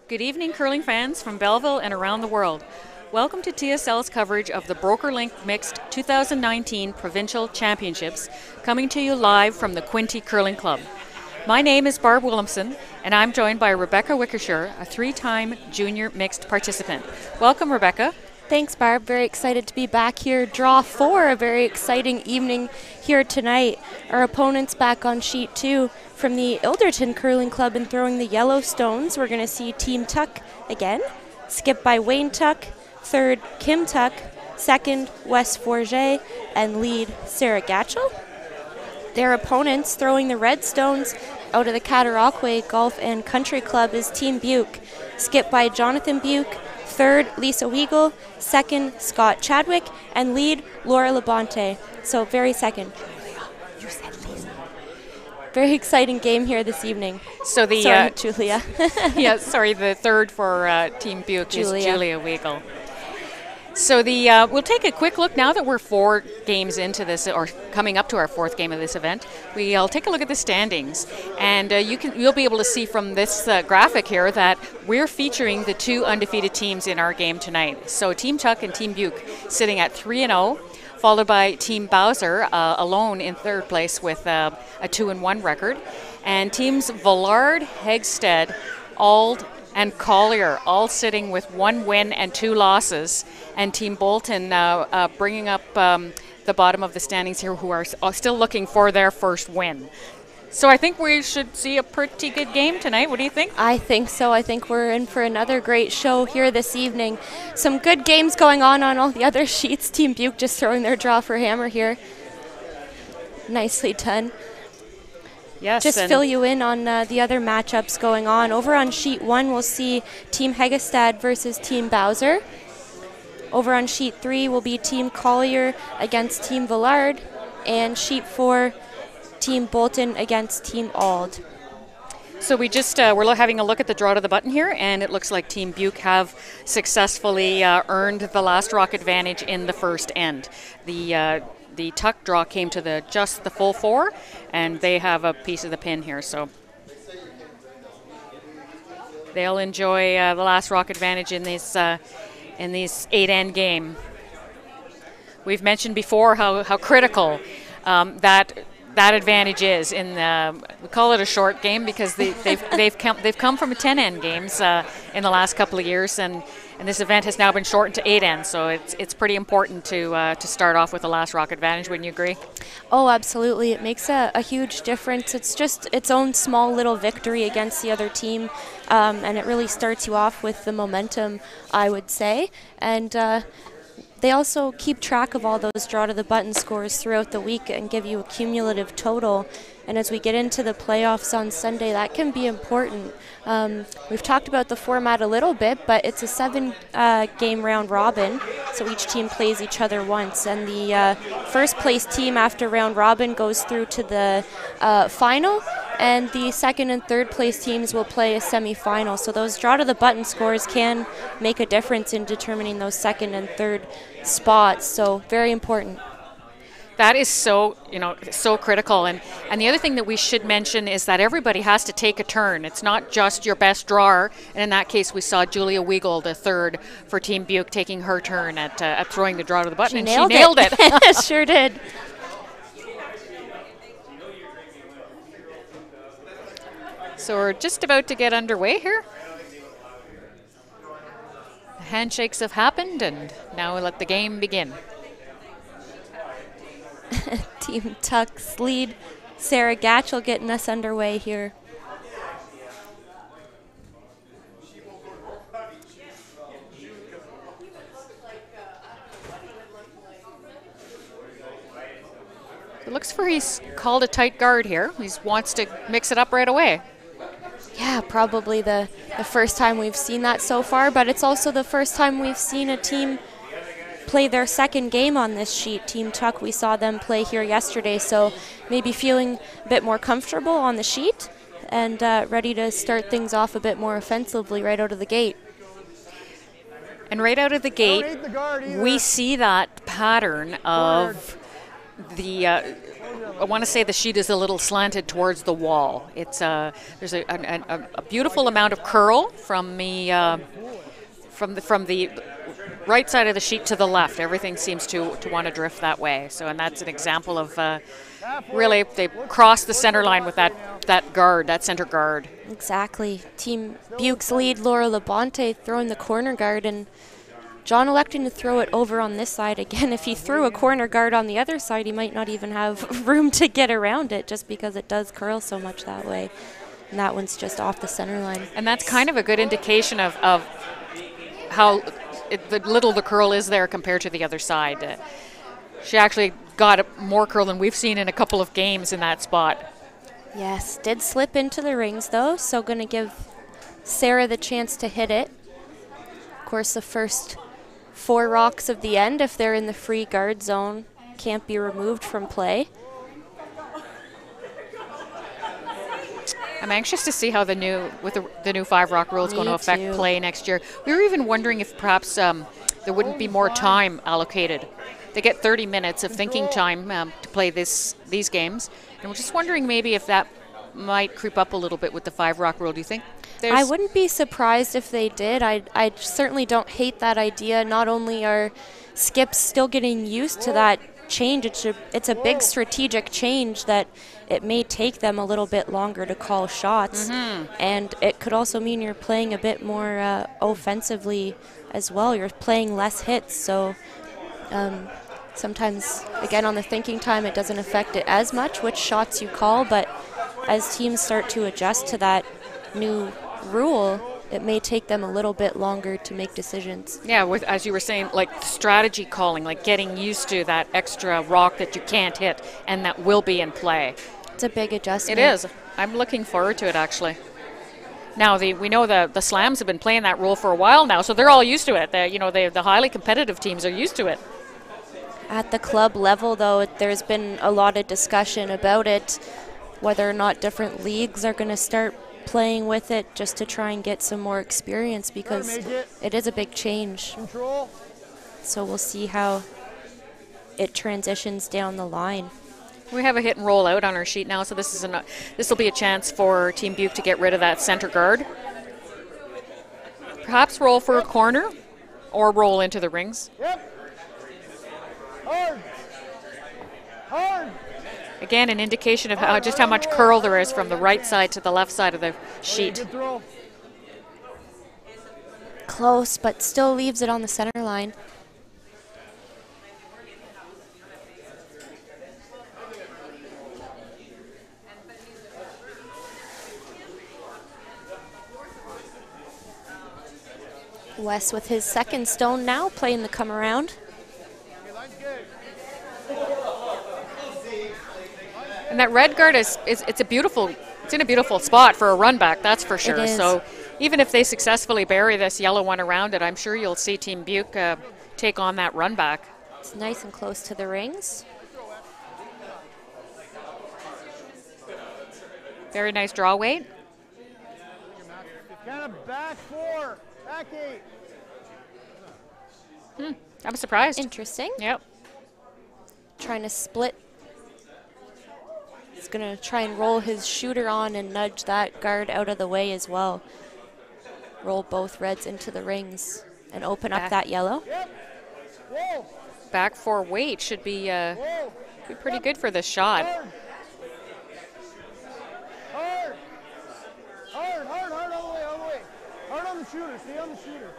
Good evening, curling fans from Belleville and around the world. Welcome to TSL's coverage of the BrokerLink Mixed 2019 Provincial Championships, coming to you live from the Quinte Curling Club. My name is Barb Williamson, and I'm joined by Rebecca Wickershire, a three-time junior mixed participant. Welcome, Rebecca. Thanks, Barb. Very excited to be back here. Draw 4, a very exciting evening here tonight. Our opponents back on sheet 2 from the Ilderton Curling Club and throwing the yellow stones. We're going to see Team Tuck again, skipped by Wayne Tuck, third Kim Tuck, second Wes Forget, and lead Sarah Gatchell. Their opponents throwing the red stones out of the Cataraqui Golf and Country Club is Team BEUK, skipped by Jonathan BEUK, third, Lisa Weigel, second, Scott Chadwick, and lead, Laura Labonte. So very second. You said Lisa. Very exciting game here this evening. So the sorry, Julia. the third for Team BEUK is Julia Weigel. So we'll take a quick look now that we're 4 games into this, or coming up to our 4th game of this event. We'll take a look at the standings, and you'll be able to see from this graphic here that we're featuring the 2 undefeated teams in our game tonight. So Team Tuck and Team BEUK sitting at 3-0, followed by Team Bowser alone in 3rd place with a 2-1 record, and teams Villard, Hegsted, Auld, and Collier all sitting with 1 win and 2 losses, and Team Bolton bringing up the bottom of the standings here, who are still looking for their first win. So I think we should see a pretty good game tonight. What do you think? I think so. I think we're in for another great show here this evening. Some good games going on all the other sheets. Team BEUK just throwing their draw for hammer here. Nicely done. Yes, just fill you in on the other matchups going on. Over on sheet 1, we'll see Team Hegestad versus Team Bowser. Over on sheet 3 will be Team Collier against Team Villard, and sheet 4, Team Bolton against Team Auld. So we're having a look at the draw to the button here, and it looks like Team BEUK have successfully earned the last rock advantage in the first end. The Tuck draw came to just the full 4, and they have a piece of the pin here, so they'll enjoy the last rock advantage in this 8-end game. We've mentioned before how critical that advantage is in we call it a short game because they've come from 10-end games in the last couple of years, and this event has now been shortened to 8 ends, so it's pretty important to start off with the last rock advantage. Wouldn't you agree? Oh, absolutely. It makes a huge difference. It's just its own small little victory against the other team, and it really starts you off with the momentum, I would say. And they also keep track of all those draw to the button scores throughout the week and give you a cumulative total. And as we get into the playoffs on Sunday, that can be important. We've talked about the format a little bit, but it's a 7-game round robin, so each team plays each other once. And the first place team after round robin goes through to the final, and the second and third place teams will play a semifinal. So those draw to the button scores can make a difference in determining those second and third spots, so very important. That is so critical. And the other thing that we should mention is that everybody has to take a turn. It's not just your best drawer. And in that case, we saw Julia Weigel, the third for Team BEUK, taking her turn at throwing the draw to the button. She nailed it. Sure did. So we're just about to get underway here. The handshakes have happened, and now we'll let the game begin. Team Tuck's lead, Sarah Gatchell, getting us underway here. It looks for he's called a tight guard here. He wants to mix it up right away. Yeah, probably the first time we've seen that so far, but it's also the first time we've seen a team play their second game on this sheet. Team Tuck, we saw them play here yesterday, so maybe feeling a bit more comfortable on the sheet and ready to start things off a bit more offensively right out of the gate. And right out of the gate, we see that pattern of the I want to say the sheet is a little slanted towards the wall. It's there's a beautiful amount of curl from the right side of the sheet to the left. Everything seems to want to drift that way. So, and that's an example of really they crossed the center line with that guard, that center guard. Exactly. Team BEUK's lead, Laura Labonte, throwing the corner guard, and John electing to throw it over on this side again. If he threw a corner guard on the other side, he might not even have room to get around it just because it does curl so much that way. And that one's just off the center line. And that's kind of a good indication of how the little the curl is there compared to the other side. She actually got more curl than we've seen in a couple of games in that spot. Yes, did slip into the rings though, so going to give Sarah the chance to hit it. Of course, the first 4 rocks of the end, if they're in the free guard zone, can't be removed from play. I'm anxious to see how the new 5-rock rule is going to affect play next year. We were even wondering if perhaps there wouldn't be more time allocated. They get 30 minutes of thinking time to play these games, and we're just wondering maybe if that might creep up a little bit with the 5-rock rule. Do you think? I wouldn't be surprised if they did. I certainly don't hate that idea. Not only are skips still getting used to that change, it's a big strategic change that it may take them a little bit longer to call shots. And it could also mean you're playing a bit more offensively as well. You're playing less hits, so sometimes, again, on the thinking time, it doesn't affect it as much, which shots you call, but as teams start to adjust to that new rule, it may take them a little bit longer to make decisions. Yeah, as you were saying, like strategy calling, like getting used to that extra rock that you can't hit and that will be in play. It's a big adjustment. It is. I'm looking forward to it, actually. Now, we know the Slams have been playing that rule for a while now, so they're all used to it. The highly competitive teams are used to it. At the club level, though, there's been a lot of discussion about it, whether or not different leagues are going to start playing with it just to try and get some more experience, because it is a big change. So we'll see how it transitions down the line. We have a hit and roll out on our sheet now, so this will be a chance for Team BEUK to get rid of that center guard. Perhaps roll for a corner or roll into the rings. Hard. Hard. Again, an indication of just how much curl there is from the right side to the left side of the sheet. Close, but still leaves it on the center line. Wes with his second stone now, playing the come around. And that red guard it's in a beautiful spot for a run back, that's for sure. So even if they successfully bury this yellow one around it, I'm sure you'll see Team BEUK take on that run back. It's nice and close to the rings. Very nice draw weight. Kind of back 4, back 8. I'm surprised. Interesting. Yep. Trying to split. He's going to try and roll his shooter on and nudge that guard out of the way as well. Roll both reds into the rings and open up that yellow. Back 4 weight should be pretty good for this shot. Hard. Hard, hard, hard, all the way, all the way. Hard on the shooter, stay on the shooter.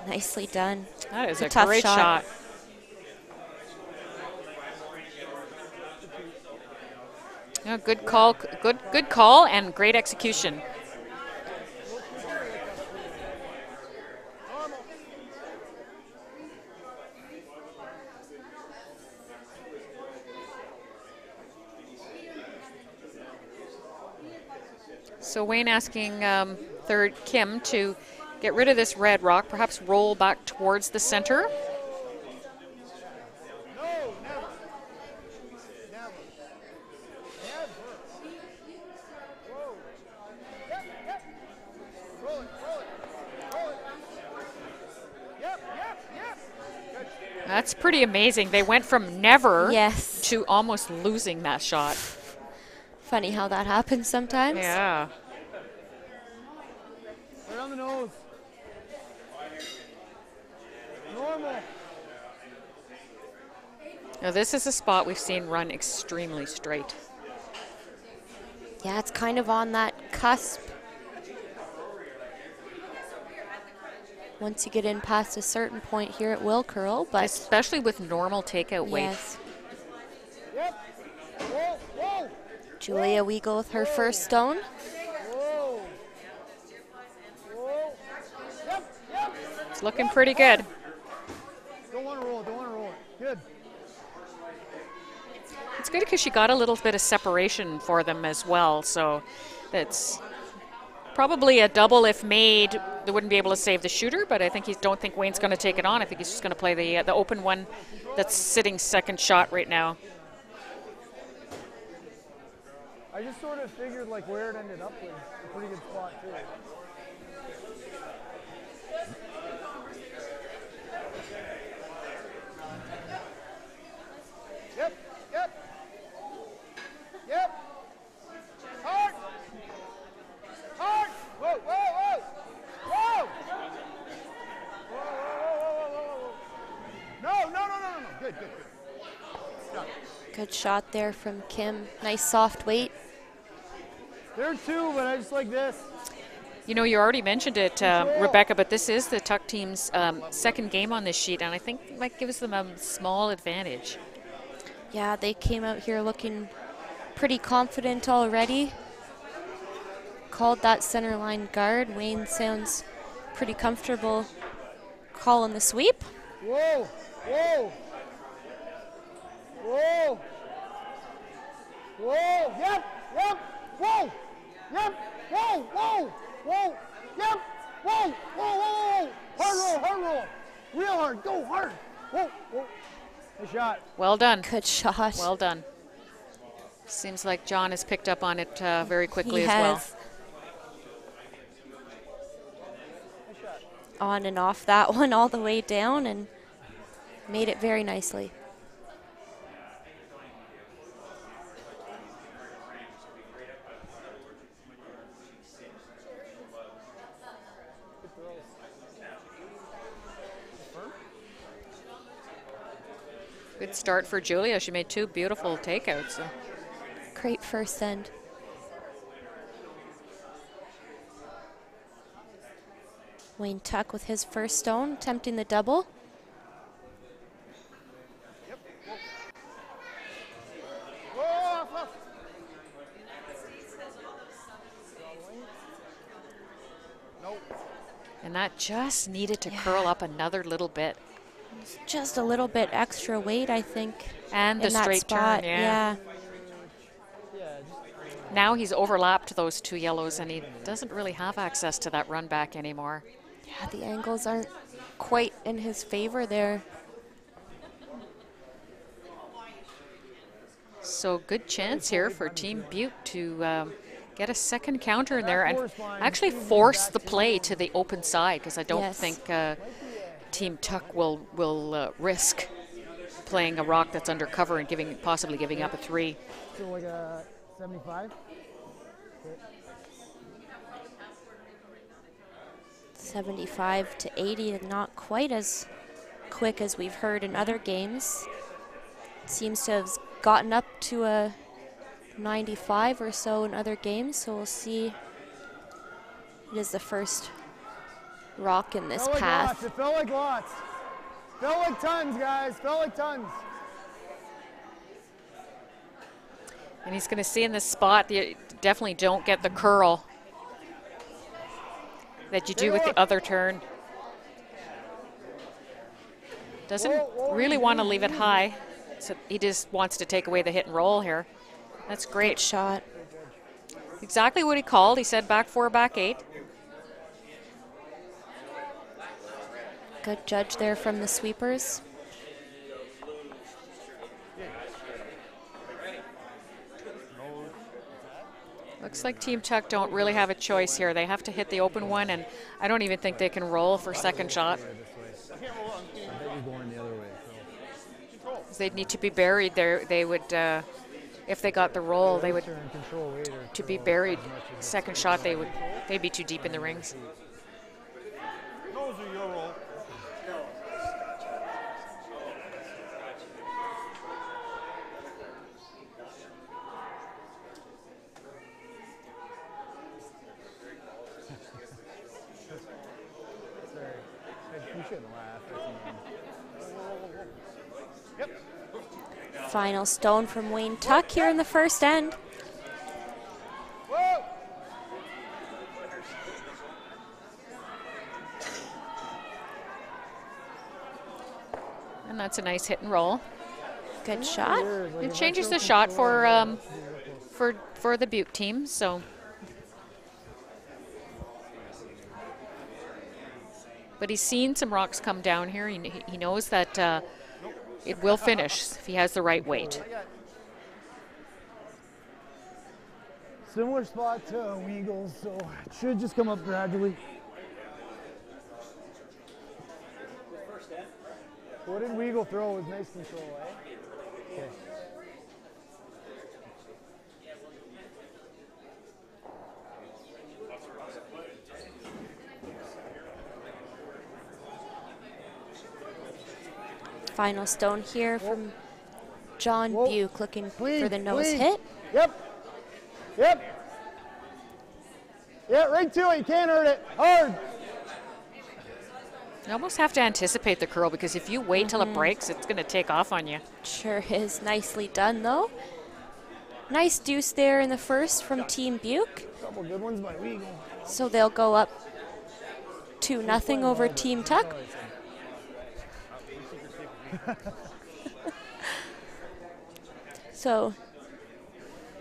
Nicely done. That is a tough great shot. Yeah, good call, good call, and great execution. So Wayne asking third Kim to get rid of this red rock, perhaps roll back towards the center. That's pretty amazing. They went from never Yes. to almost losing that shot. Funny how that happens sometimes. Yeah. Right on the nose. Normal. Now this is a spot we've seen run extremely straight. Yeah, it's kind of on that cusp. Once you get in past a certain point here, it will curl, but Especially with normal takeout weight. yes. Yep. Whoa, whoa. Julia Weigel with her first stone. Whoa. Whoa. Yep, yep. It's looking pretty good. Don't want to roll it, don't want to roll it. Good. It's good because she got a little bit of separation for them as well, so that's probably a double if made. They wouldn't be able to save the shooter, but I think don't think Wayne's going to take it on. I think he's just going to play the open one that's sitting second shot right now. I just sort of figured like where it ended up was a pretty good spot too. Yep, yep. Yep. Hard. Hard. Whoa, whoa, whoa. Whoa. Whoa, whoa, whoa, whoa, whoa. No, no, no, no, no, no. Good, good, good. Stop. Good shot there from Kim. Nice soft weight. There are two, but I just like this. You know, you already mentioned it, Rebecca, but this is the Tuck team's second game on this sheet, and I think that gives them a small advantage. Yeah, they came out here looking pretty confident already. Called that center line guard. Wayne sounds pretty comfortable calling the sweep. Whoa, whoa. Whoa. Whoa, yep, yep, whoa, yep, whoa, whoa, whoa, yep, whoa, whoa, whoa, whoa. Hard roll, real hard, go hard. Whoa, whoa. Good shot. Well done. Good shot. Well done. Seems like John has picked up on it very quickly He as well. has. On and off that one all the way down and made it very nicely. Good start for Julia. She made two beautiful takeouts. So. Great first end. Wayne Tuck with his first stone, attempting the double. Yep. Whoa, off, off. Nope. And that just needed to curl up another little bit. Just a little bit extra weight, I think. And the in that straight spot. turn, yeah. Now he's overlapped those two yellows, and he doesn't really have access to that run back anymore. Yeah, the angles aren't quite in his favor there. So good chance here for Team BEUK to get a second counter in there and actually force the play to the open side, because I don't think Team Tuck will risk playing a rock that's under cover and possibly giving up a three. So like a 75? 75 to 80, not quite as quick as we've heard in other games. Seems to have gotten up to a 95 or so in other games, so we'll see. It is the first rock in this path. It felt like lots. Felt like tons, guys. Felt like tons. And he's going to see in this spot, you definitely don't get the curl that you do with the other turn. Doesn't really want to leave it high, so he just wants to take away the hit and roll here. That's great. Good shot. Exactly what he called. He said back four, back eight. Good judge there from the sweepers. Looks like Team Tuck don't really have a choice here. They have to hit the open one, and I don't even think they can roll for second shot. bet you're going the other way. So. They'd need to be buried there. They would, if they got the roll, they would to be buried. Second shot, they'd be too deep in the rings. Those are your roll. You shouldn't laugh. Yep. Final stone from Wayne Tuck here in the first end. Whoa. And that's a nice hit and roll. Good shot. It changes the shot for the BEUK team. So, but he's seen some rocks come down here. He knows that it will finish if he has the right weight. Similar spot to Weagle's, so it should just come up gradually. What did Weagle throw? It was nice control, eh? Okay. Final stone here from John BEUK, looking for the nose hit. Yep. Yep. Yeah, right to it. You can't hurt it. Hard. You almost have to anticipate the curl, because if you wait till it breaks, it's going to take off on you. Sure is. Nicely done, though. Nice deuce there in the first from Team BEUK. Couple good ones by Weagle. So they'll go up 2-0 over Team Tuck. So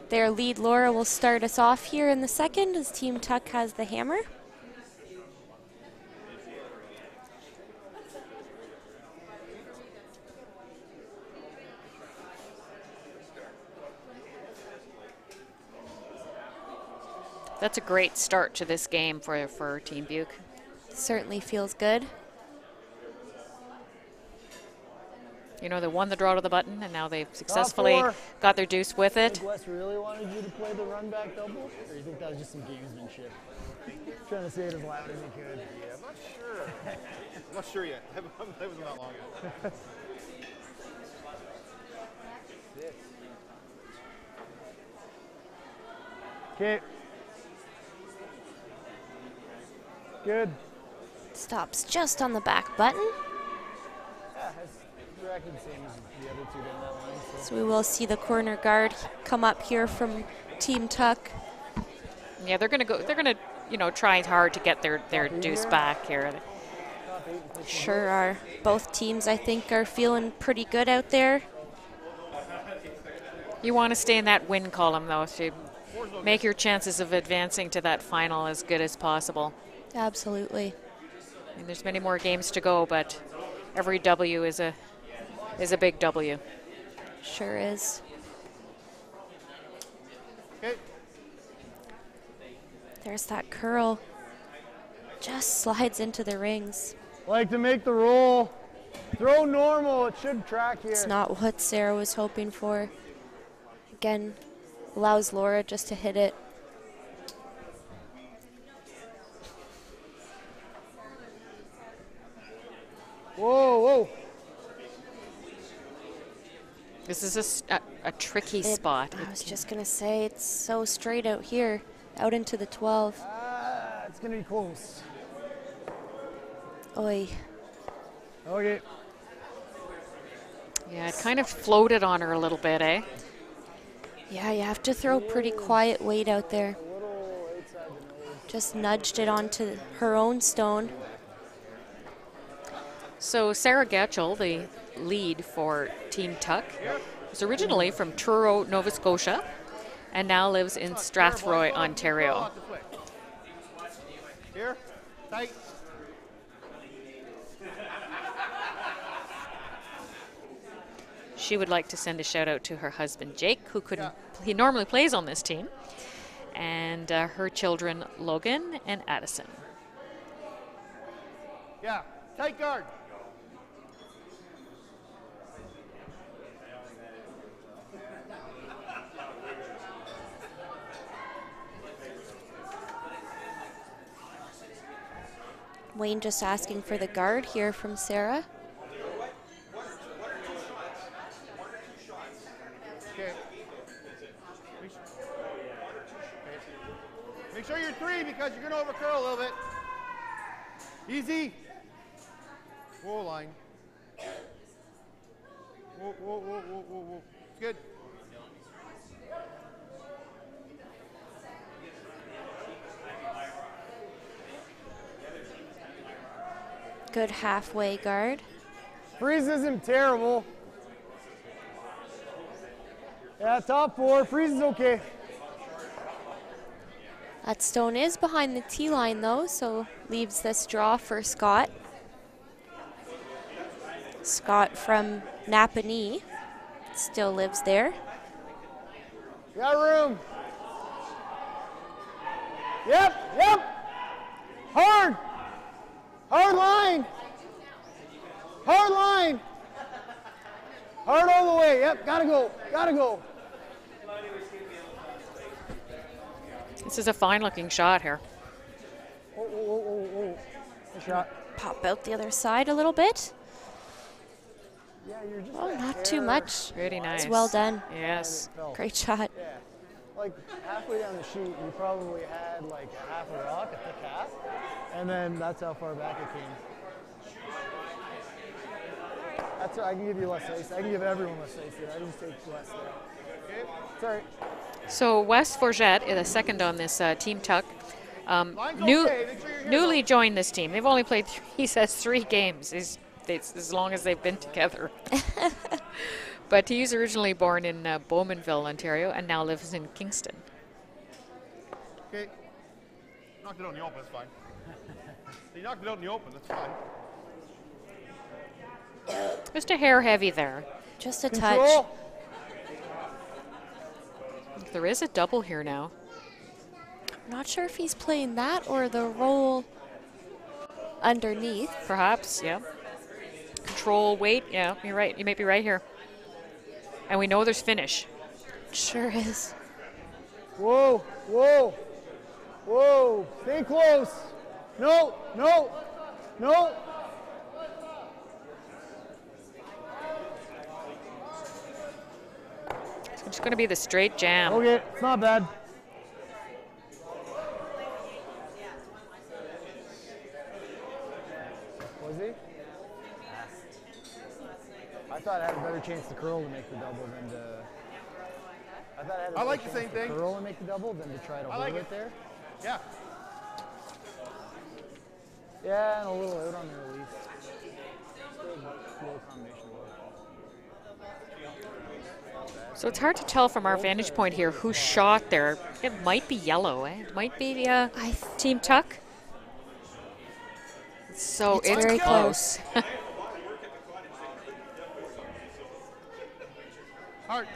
their lead, Laura, will start us off here in the second as Team Tuck has the hammer. That's a great start to this game for Team BEUK. Certainly feels good. You know, they won the draw to the button, and now they've successfully got their deuce with it. Think Wes really wanted you to play the run back double? Or you think that was just some gamesmanship? Trying to say it as loud as he could. Yeah, I'm not sure. I'm not sure yet. That was not long yet. Okay. Good. Stops just on the back button. Yeah, that's exactly the same as the other two down that line. So we will see the corner guard come up here from Team Tuck. Yeah, they're gonna go. They're gonna, you know, try hard to get their deuce back here. Sure are. Both teams, I think, are feeling pretty good out there. You want to stay in that win column, though, to make your chances of advancing to that final as good as possible. Absolutely. I mean, there's many more games to go, but every W is a big W. Sure is. Okay. There's that curl. Just slides into the rings. Like to make the roll. Throw normal. It should track here. It's not what Sarah was hoping for. Again, allows Laura just to hit it. Whoa, whoa. This is a tricky spot. I was just going to say, it's so straight out here, out into the 12. It's going to be close. Oy. Okay. Yeah, it kind of floated on her a little bit, eh? Yeah, you have to throw pretty quiet weight out there. Just nudged it onto her own stone. So Sarah Gatchell, the lead for Team Tuck, was originally from Truro, Nova Scotia, and now lives in Strathroy, Ontario. Here, tight. She would like to send a shout out to her husband Jake, who couldn't. He normally plays on this team, and her children Logan and Addison. Yeah, tight guard. Wayne just asking for the guard here from Sarah. Okay. Make sure you're 3 because you're going to overcurl a little bit. Easy. Whoa, line. Whoa, whoa, whoa, whoa, whoa, whoa. It's good. Good halfway guard. Freeze isn't terrible. Yeah, top 4. Freeze is okay. That stone is behind the tee line though, so leaves this draw for Scott. Scott from Napanee still lives there. Got room. Yep, yep. Hard. Hard line. Hard line. Hard all the way. Yep, gotta go. Gotta go. This is a fine-looking shot here. Oh, oh, oh, oh, oh. Good shot. Pop out the other side a little bit. Yeah, you're just Oh, a not hair. too much. Pretty nice. It's well done. Yes. Fell. Great shot. Yeah. Like halfway down the sheet, you probably had like a half a rock, a thick half, and then that's how far back it came. That's I can give you less ice. I can give everyone less ice there. I just take less there. Okay. Sorry. So Wes Forget is a second on this Team Tuck. Line's okay. Make sure you're here, Newly though. joined this team. They've only played, he says, 3 games. It's as long as they've been together. But he's originally born in Bowmanville, Ontario, and now lives in Kingston. Okay. Knocked it out in the open, that's fine. You knocked it out in the open, that's fine. Just a hair heavy there. Just a touch. Control. There is a double here now. Not sure if he's playing that or the roll underneath. Perhaps, yeah. Control, weight, yeah, you're right. You may be right here. And we know there's finish. Sure is. Whoa, whoa, whoa. Stay close. No, no, no. It's going to be the straight jam. Okay, it's not bad. Was he? I thought I had a better chance to curl to make the double than to. I thought I had a I better like the chance same to thing. curl and make the double than to try to I hold like it it. there. Yeah. Yeah, and a little out on the release. Little combination of both. So it's hard to tell from our vantage point here who shot there. It might be yellow, eh? It might be Team Tuck. So It's it's very close. Hard.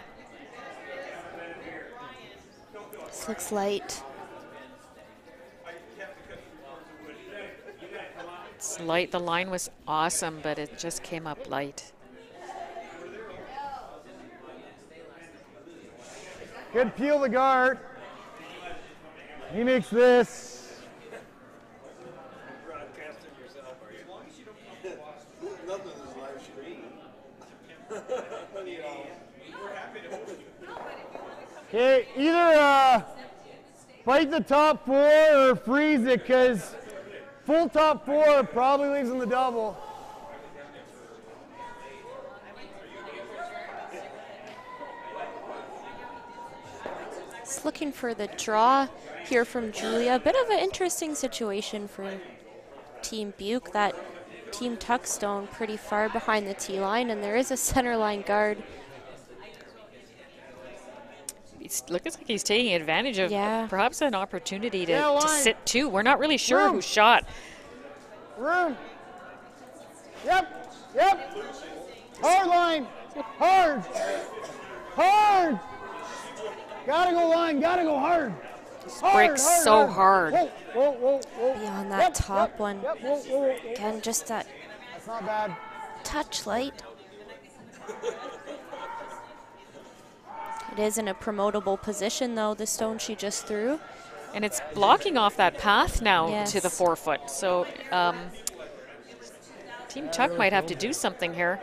This looks light. It's light. The line was awesome, but it just came up light. Good peel the guard. He makes this. Nothing is live stream. Okay, either fight the top 4 or freeze it, because full top 4 probably leaves in the double. Just looking for the draw here from Julia. A bit of an interesting situation for Team BEUK. That Team Tuckstone pretty far behind the tee line, and there is a center line guard. It looks like he's taking advantage of perhaps an opportunity to, Yeah, to line. sit 2. We're not really sure Room. who shot. Room. Yep, yep. Hard line. Hard. Hard. Gotta go line, gotta go hard. Breaks so hard. Whoa, whoa, whoa, whoa. Beyond that top one. Yep, whoa, whoa, whoa. Again, just that That's not bad. touch light. It is in a promotable position, though, the stone she just threw. And it's blocking off that path now Yes. to the 4 foot. So Team Tuck might have to do something here.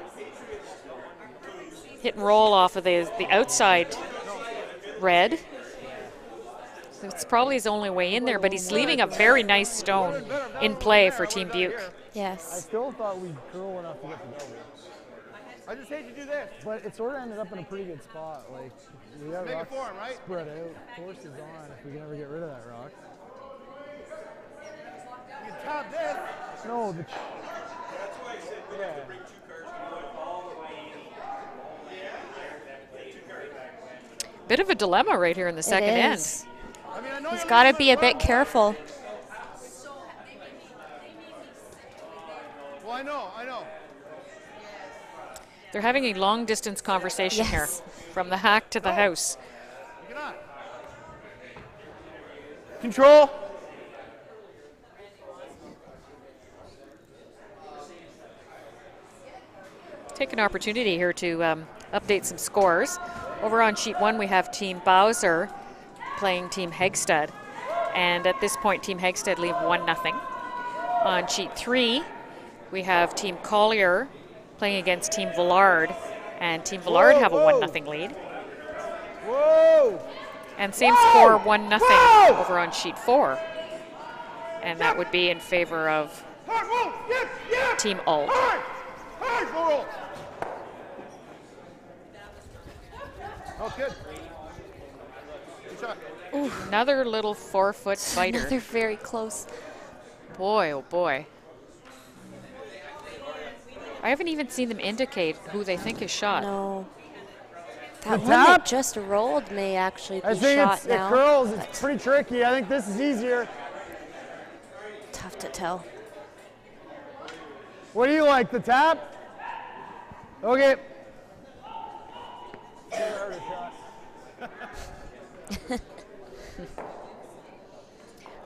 Hit and roll off of the outside red. So it's probably his only way in there, but he's leaving a very nice stone in play for Team BEUK. I Yes. still thought we'd curl enough to get the double. I just hate to do this. But it sort of ended up in a pretty good spot. Like, we got Make it rocks for him, right? spread out. Force is on if we can ever get rid of that rock. You can tap this. No, the That's why I said we have to bring 2 cards all the way in. Bit of a dilemma right here in the second It end. is. I mean, I know He's you're got to losing be a the bit ball. careful. Well, I know. They're having a long distance conversation Yes. here from the hack to the house. Get on. control. Take an opportunity here to update some scores. Over on sheet 1, we have Team Bowser playing Team Hegstad. And at this point, Team Hegstad lead 1-0. On sheet 3, we have Team Collier playing against Team Villard. And Team Villard have a 1-0 lead. Whoa! And same score, 1-0 over on sheet 4. And that would be in favor of Hard, whoa, yep. Team Alt. Hard, roll. Oh, good. Good shot. Another little 4-foot fighter. They're very close. Boy, oh boy. I haven't even seen them indicate who they think is shot. No. The That one that tap? just rolled may actually be I think shot it now. curls. but It's pretty tricky. I think this is easier. tough to tell. What do you like, the tap? Okay.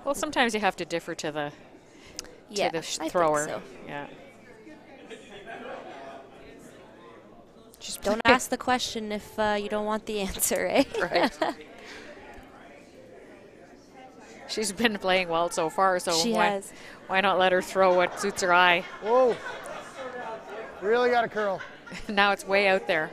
Well, sometimes you have to differ to the Yeah, to the I think thrower. so. Yeah. She's Don't ask the question if you don't want the answer, eh? Right. She's been playing well so far, so She has. why not let her throw what suits her eye? Whoa. Really got to curl. Now it's way out there.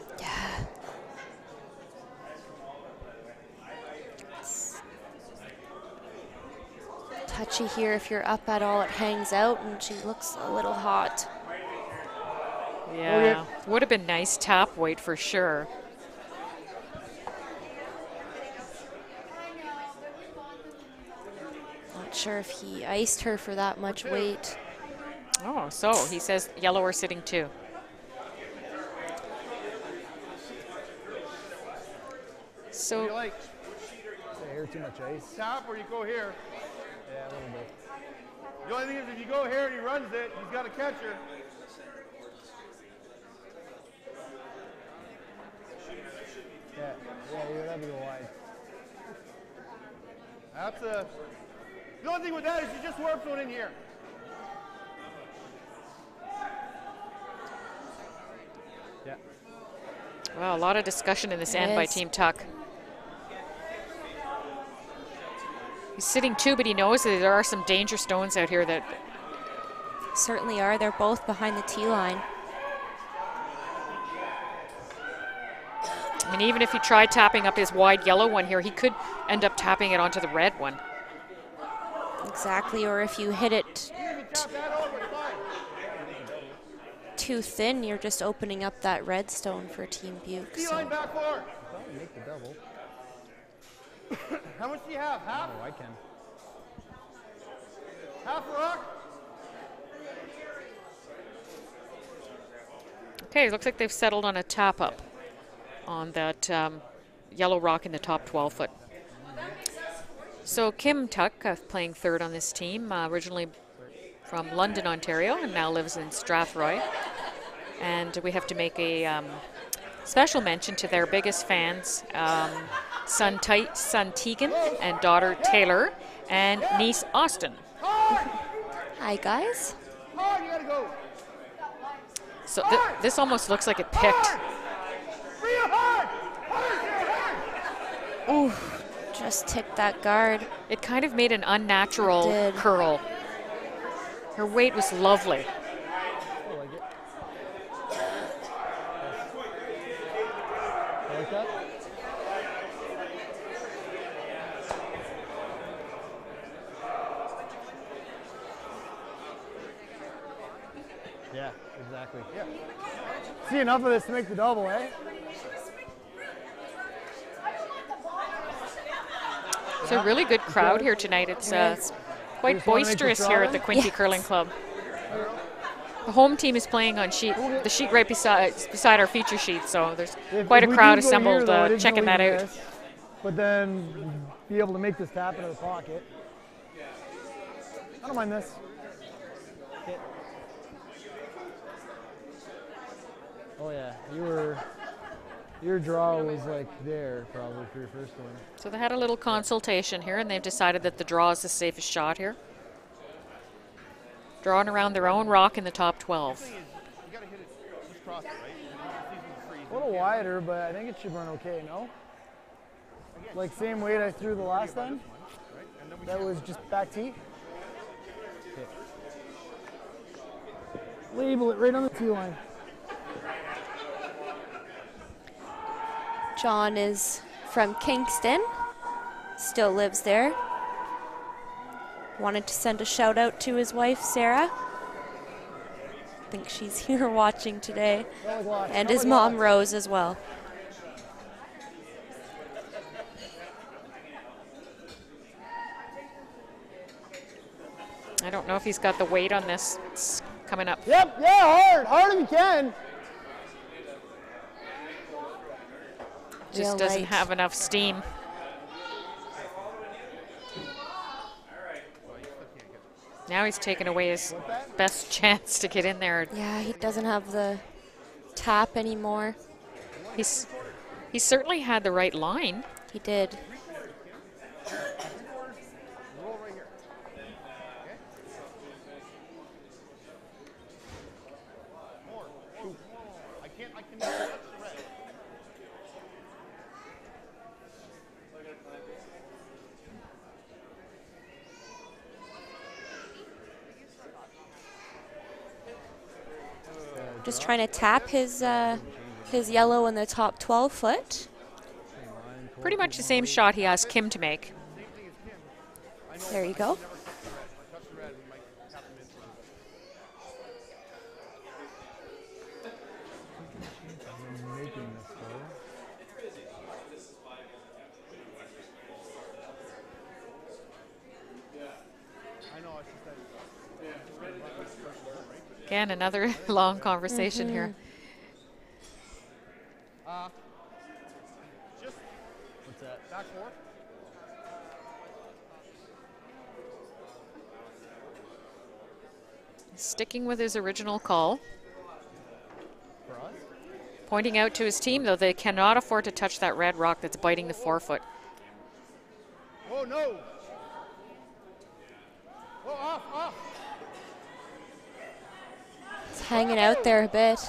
Touchy here. If you're up at all, it hangs out, and she looks a little hot. Yeah. Would have been nice tap weight for sure. Not sure if he iced her for that much weight. Oh, so he says yellow or sitting 2. What do So you like? I hear too much ice. Tap or you go here? Yeah, a little bit. The only thing is if you go here and he runs it, he's got to catch her. Yeah, you would have to go wide. That's a. The only thing with that is you just warp one in here. Yeah. well, a lot of discussion in this end by Yes. Team Tuck. He's sitting 2, but he knows that there are some danger stones out here that Certainly are. They're both behind the tee line. I mean, even if he tried tapping up his wide yellow one here, he could end up tapping it onto the red one. Exactly. Or if you hit it Even if you tap that over, it's fine. too thin, you're just opening up that red stone for Team BEUK. Tee line So back forward. Probably make the double. How much do you have? Half? Oh, I can. Half a rock? Okay, looks like they've settled on a tap up on that yellow rock in the top 12 foot. So Kim Tuck playing 3rd on this team, originally from London, Ontario, and now lives in Strathroy. And we have to make a special mention to their biggest fans, son Tegan and daughter Taylor and niece Austin. hi, guys. Hard, you gotta go. So this almost looks like it picked. Hard! Real hard! Hard, Just ticked that guard. It kind of made an unnatural It did. curl. Her weight was lovely. I like it. You like that? Yeah, exactly. Yeah. See enough of this to make the double, eh? It's a really good crowd here tonight. It's quite just wanna make boisterous this here draw at the then? Quinte Yes. Curling Club. The home team is playing on the sheet right beside our feature sheet, so there's quite a If we crowd do go assembled here, though, it is checking that going out. this, but then be able to make this tap into the pocket. I don't mind this. Hit. Oh yeah, your draw was like there probably for your first one. So they had a little consultation here, and they've decided that the draw is the safest shot here. Drawing around their own rock in the top 12. You gotta hit it just cross it, right? A little wider, but I think it should run okay, no? Like same weight I threw the last time? That was just back tee? Okay. Label it right on the tee line. John is from Kingston, still lives there. Wanted to send a shout out to his wife, Sarah. I think she's here watching today. And his mom, Rose, as well. I don't know if he's got the weight on this. It's coming up. Yep, yeah, hard if you can. Just Real doesn't light. have enough steam. Now he's taken away his best chance to get in there. Yeah, he doesn't have the tap anymore. He certainly had the right line. He did. Roll right here. Okay? More. I can touch the red. Just trying to tap his yellow in the top 12 foot. Pretty much the same shot he asked Kim to make. There you go. Touch the red, we might tap them into it. Making this though. I know, it's just that. Again, another long conversation here. Just What's that? back four. Sticking with his original call. For us? Pointing out to his team, though, they cannot afford to touch that red rock that's biting the forefoot. Oh no! Oh, off! It's hanging out there a bit.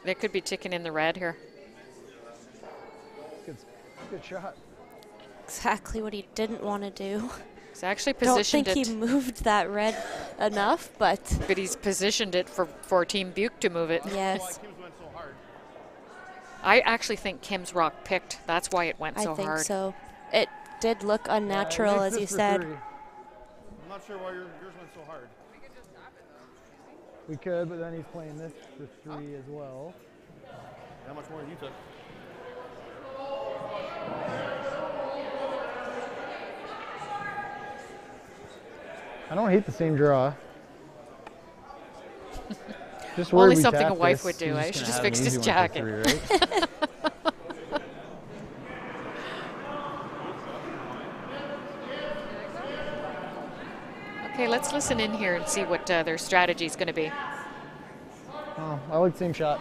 They could be ticking in the red here. Good shot. Exactly what he didn't want to do. He's actually Don't positioned think it, he moved that red enough, but but he's positioned it for Team BEUK to move it. yes, Kim's went so hard. I actually think Kim's rock picked. That's why it went I so think hard. so. It did look unnatural, Makes as this you for said. 3. I'm not sure why yours went so hard. We could, but then he's playing this for 3 as well. How much more than you took? I don't hate the same draw. Just worried Only we something tap a wife this. would do. He's I just should gonna just have fix an his easy one for jacket. 3, right? Okay, let's listen in here and see what their strategy is going to be. Oh, I like the same shot.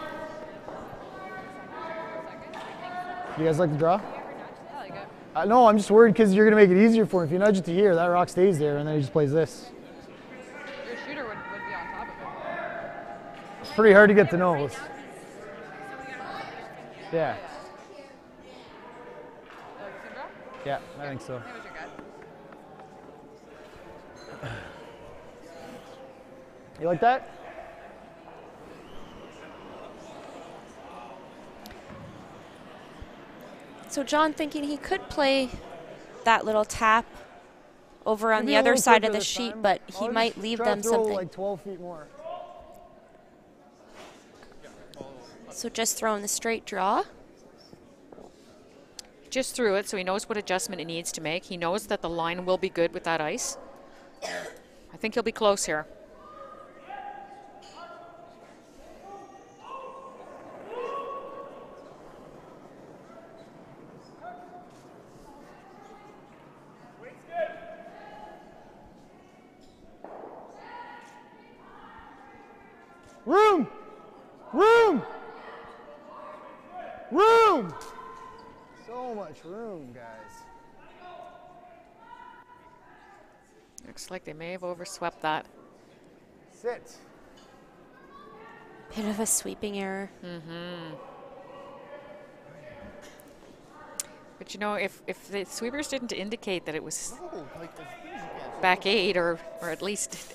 Do you guys like the draw? No, I'm just worried because you're going to make it easier for him. If you nudge it to here, that rock stays there, and then he just plays this. Your shooter would be on top of it. It's pretty hard to get the nose. Yeah. Like same draw? Yeah, I think so. That was your guess. You like that? So John thinking he could play that little tap over on Maybe the a other little side quicker of the this sheet, time. but he I'll might just leave try to them throw something. like 12 feet more. So just throwing the straight draw. Just threw it, so he knows what adjustment he needs to make. He knows that the line will be good with that ice. I think he'll be close here. Room! Room! Room! So much room, guys. Looks like they may have overswept that. Sit. Bit of a sweeping error. But you know, if the sweepers didn't indicate that it was No, like, as things you can't. back 8 or at least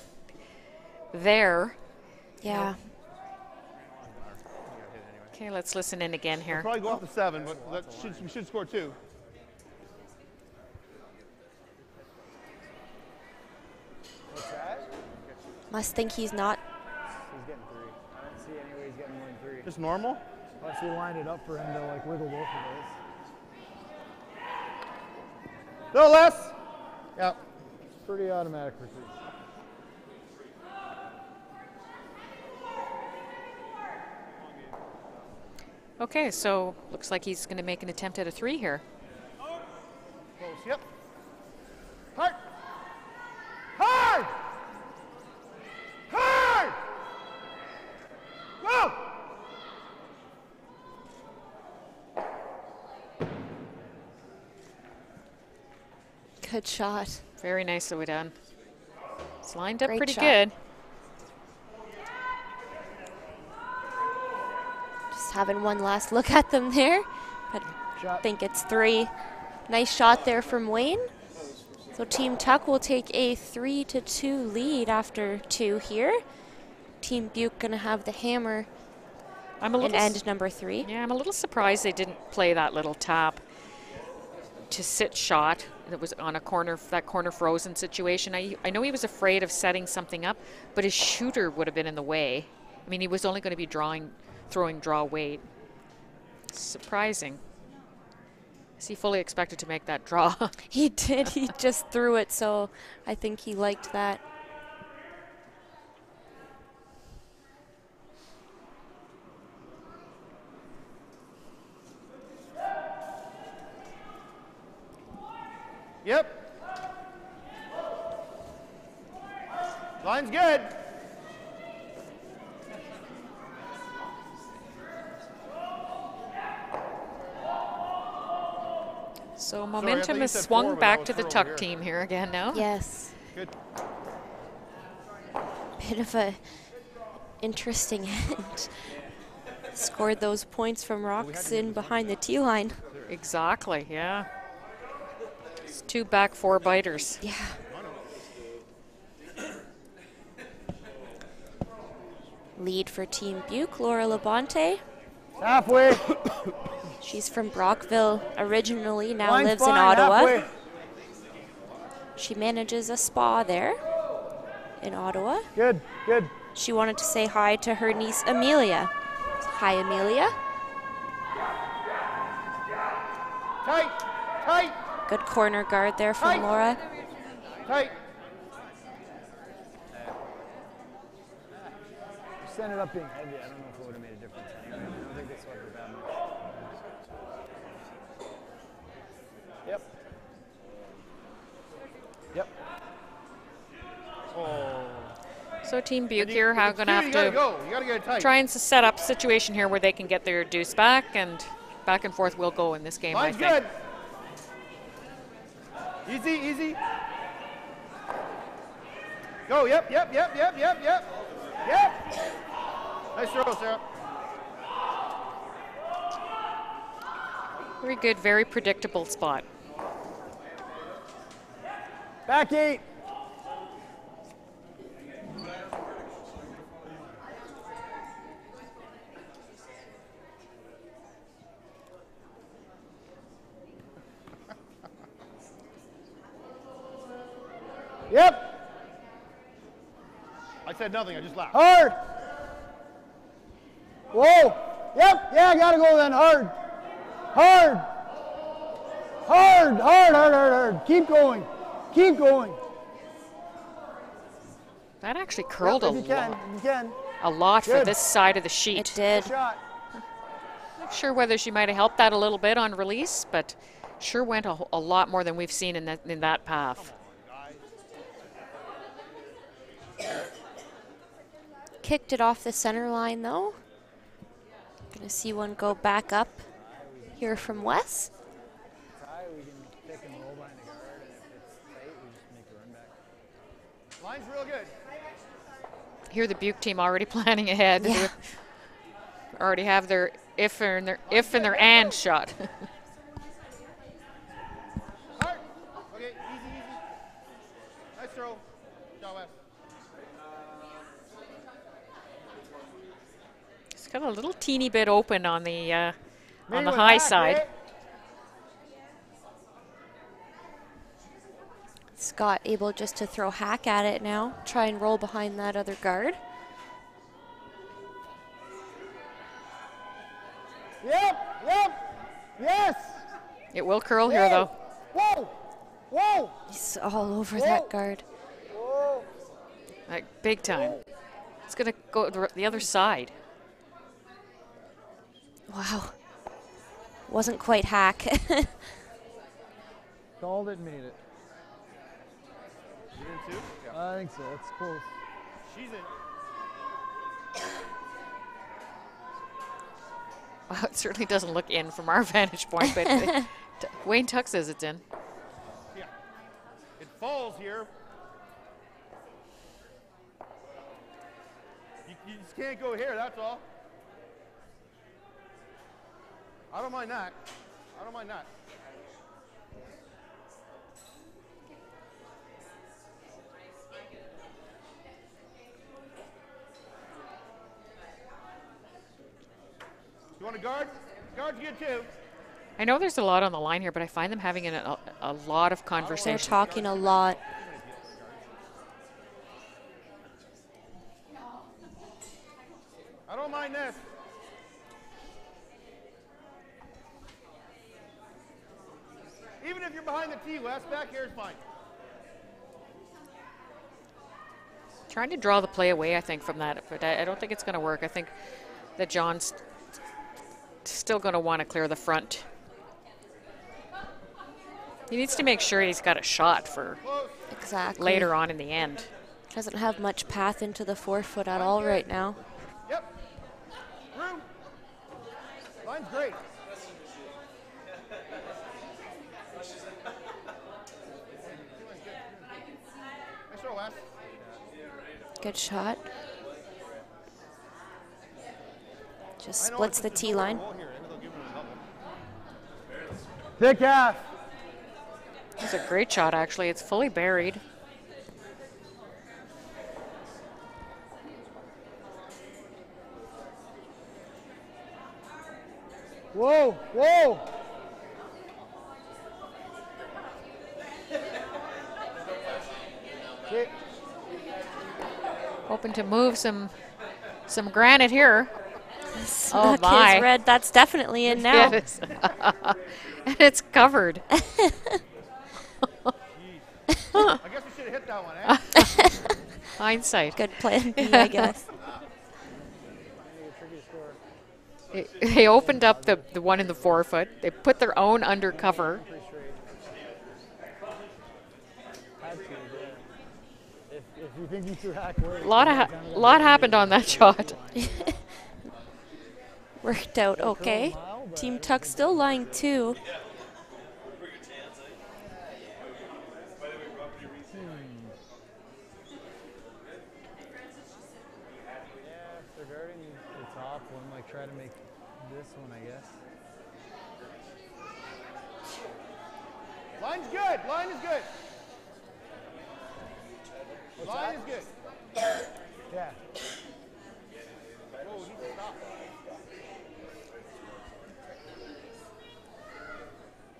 there. Yeah. Okay, let's listen in again here. Probably go up to 7, but we should score 2. What's that? Must think he's not. He's getting 3. I don't see any way he's getting more than 3. Just normal? Unless we lined it up for him to like wiggle both of those. No less. Yep. It's pretty automatic for 3. Okay, so looks like he's going to make an attempt at a 3 here. Close. Yep. Hard. Hard. Hard. Go. Good shot. Very nicely done. It's lined up Great pretty shot. good. Just having one last look at them there. But I Shot. think it's 3. Nice shot there from Wayne. So Team Tuck will take a 3-2 lead after 2 here. Team BEUK gonna have the hammer I'm a in little end number 3. Yeah, I'm a little surprised they didn't play that little tap to sit shot that was on a corner, that corner frozen situation. I know he was afraid of setting something up, but his shooter would have been in the way. I mean, he was only going to be throwing draw weight. Surprising. Is he fully expected to make that draw? He did. He just threw it, so I think he liked that. Yep. Line's good. So I momentum thought you has said swung 4, but back that to was the for over Tuck here. team here again now. Yes. Good. Bit of a interesting end. Scored those points from rocks in behind the tee line. Exactly, yeah. It's 2 back 4 biters. Yeah. Lead for Team BEUK, Laura Labonte. Halfway. She's from Brockville originally, now Line's lives in fine, Ottawa. halfway. She manages a spa there in Ottawa. Good, good. She wanted to say hi to her niece Amelia. Hi, Amelia. Tight. Tight. Good corner guard there from Tight. Laura. Tight. Just ended up being heavy. I don't know if it would have made a difference anyway. I don't think they swept her that much. Yep. Yep. Oh. So Team BEUK When you- here when are it's going to two, have you gotta to go. You gotta get it tight. try and set up a situation here where they can get their deuce back, and back and forth will go in this game, Line's I think. good. Easy, easy. Go, yep, yep, yep, yep, yep, yep. Yep. Nice throw, Sarah. Very good, very predictable spot. Back 8. Yep. I said nothing, I just laughed. Hard. Whoa. Yep. Yeah, I gotta go then. Hard. Hard. Hard. Hard. Hard. Hard. Hard. Keep going. Keep going. That actually curled Yep, a if you can. lot. If you can. A lot for Good. this side of the sheet. It did. Good shot. Not sure whether she might have helped that a little bit on release, but sure went a lot more than we've seen in that path. Kicked it off the center line though. Gonna see one go back up here from Wes. We can pick and roll behind the guard, and if it's tight, we just make the run back. Line's real good. Here the BEUK team already planning ahead. Yeah. Already have their if and their and shot. Hard. Okay, easy, easy. Nice throw. John West. It's got a little teeny bit open on the Maybe with high back, side. eh? Scott able just to throw hack at it now. Try and roll behind that other guard. Yep. Yep. Yes. It will curl here though. Whoa. Whoa. He's all over Whoa. that guard. Whoa. Like big time. It's gonna go the other side. Wow. Wasn't quite hack. Called it, made it. You in too? Yeah. I think so. It's close. She's in. Well, it certainly doesn't look in from our vantage point, but Wayne Tuck says it's in. Yeah. It falls here. You just can't go here, that's all. I don't mind that. I don't mind that. You want a guard? Guard's good too. I know there's a lot on the line here, but I find them having a lot of They're conversation. talking a lot. I don't mind this. Even if you're behind the tee, Wes, back here is fine. Trying to draw the play away, I think, from that, but I don't think it's going to work. I think that John's still going to want to clear the front. He needs to make sure he's got a shot for Exactly. later on in the end. Doesn't have much path into the 4-foot at all right now. Yep. Room. Line's great. Nice throw, Wes. Good shot. Just I know splits it's the just tee a line. wall here, and they'll give him a double. Thick half. It's a great shot, actually. It's fully buried. Whoa. Whoa. Okay. Hoping to move some granite here. Snuck my. his red. That's definitely in now. Yeah, it is. And it's covered. I guess we should have hit that one, eh? Hindsight. Good plan B, I guess. They opened up the one in the 4-foot. They put their own under cover. If you think you threw hack work, Lot happened on that shot. Worked out okay. Team Tuck still lying 2. Yeah, if they're guarding the top one, like try to make this one, I guess. Line's good. Line is good. Line is good. Yeah. Whoa, he needs to stop.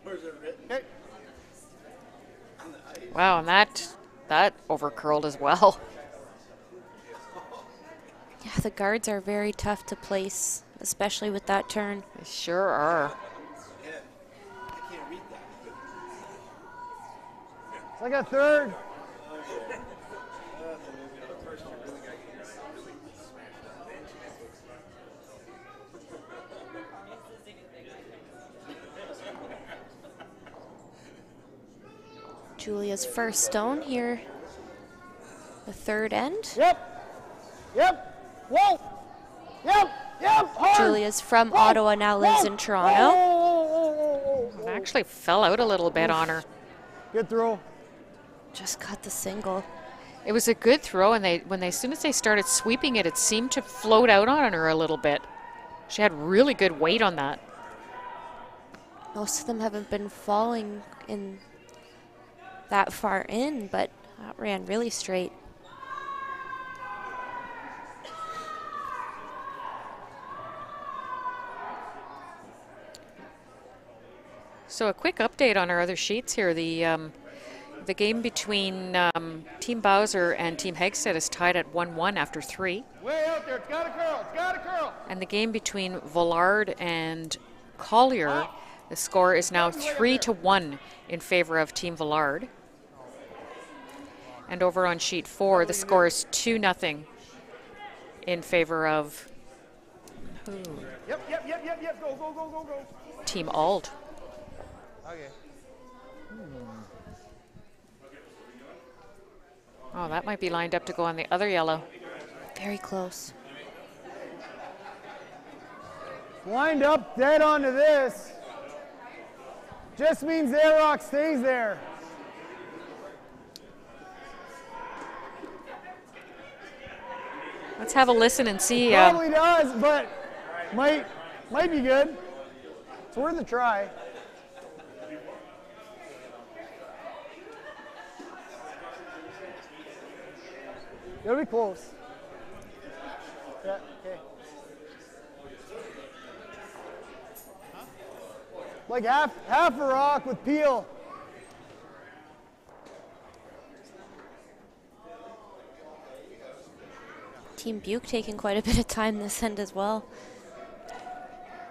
Where's it written? Okay. Wow, and that over curled as well. Yeah, the guards are very tough to place, especially with that turn. They sure are. Yeah. I can't read that. It's like a third. Julia's first stone here. The third end. Yep. Yep. Whoa. Yep. Yep. Hard. Julia's from Whoa. Ottawa, now lives Whoa. in Toronto. It actually fell out a little bit on her. Good throw. Just got the single. It was a good throw, and as soon as they started sweeping it, it seemed to float out on her a little bit. She had really good weight on that. Most of them haven't been falling in that far in, but that ran really straight. So a quick update on our other sheets here. The game between Team Bowser and Team Hegstead is tied at 1-1 after 3. Way out there. It's got to curl. It's got to curl. And the game between Villard and Collier, the score is now 3-1 in favor of Team Villard. And over on sheet 4, the score is 2-0 in favor of Yep. Go. Team Ald. Okay. Oh, that might be lined up to go on the other yellow. Very close. Lined up dead onto this. Just means the air rock stays there. Let's have a listen and see. Probably does, but might be good. It's worth a try. It'll be close. Yeah, okay. Like half a rock with peel. Team BEUK taking quite a bit of time this end as well.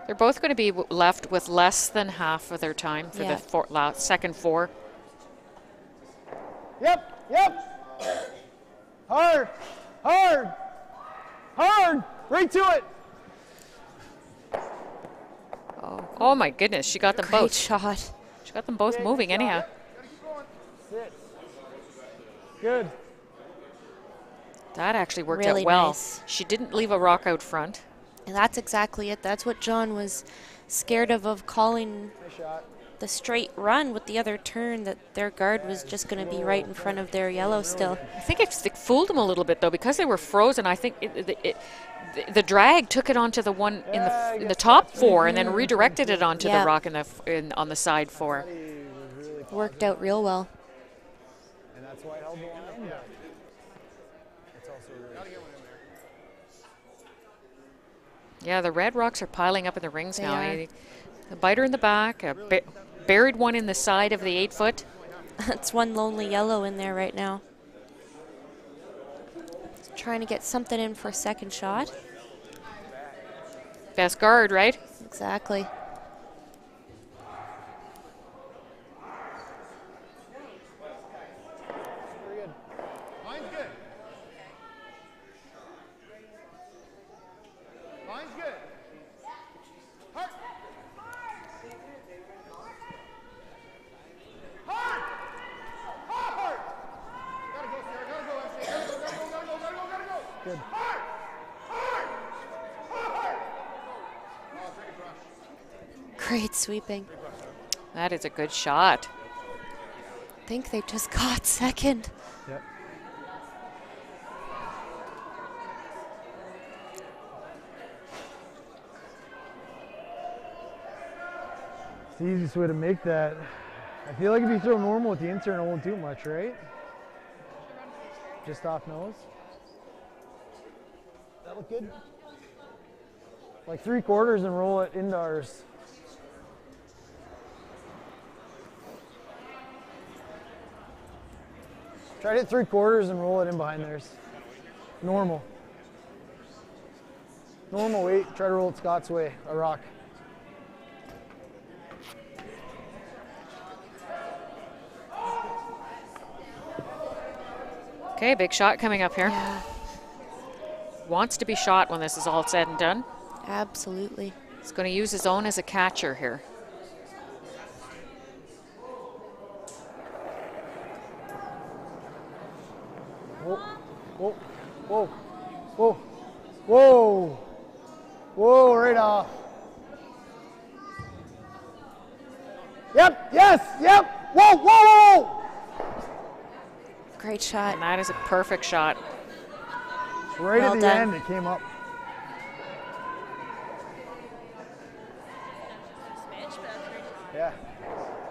They're both going to be left with less than half of their time for the second 4. Yep. Hard. Right to it. Oh my goodness, she got them Great both. shot. She got them both moving anyhow. Sit. Good. That actually worked Really out well. nice. She didn't leave a rock out front. And that's exactly it. That's what John was scared of calling Nice shot. the straight run with the other turn, that their guard was just going to be right in front of their yellow still. I think it fooled them a little bit though, because they were frozen. I think the drag took it onto the one in the top 4 and then redirected it onto the rock on the side 4. Worked out real well. And that's why I held the line. It's also really Yeah, the red rocks are piling up in the rings They now. are. A biter in the back, a buried one in the side of the 8-foot. That's one lonely yellow in there right now. Trying to get something in for a second shot. Best guard, right? Exactly. Line's good. Line's good. Hard. Gotta go, Sarah. Gotta go, MC. Gotta go. good. Hard. Oh, pretty brush. Great sweeping. That is a good shot. I think they just got second. Yep. It's the easiest way to make that I feel like if you throw normal with the intern, it won't do much, right? Just off nose. That look good? Like 3/4 and roll it into ours. Try to hit 3/4 and roll it in behind theirs. Normal. Normal weight. Try to roll it Scott's way, a rock. Okay, big shot coming up here. Yeah, Wants to be shot when this is all said and done. absolutely. He's going to use his own as a catcher here. Whoa, whoa, whoa, whoa, whoa, whoa, right off. Yep, yes, yep, whoa, whoa, whoa. Great shot. And that is a perfect shot. Right Well at the done. end, it came up. Yeah.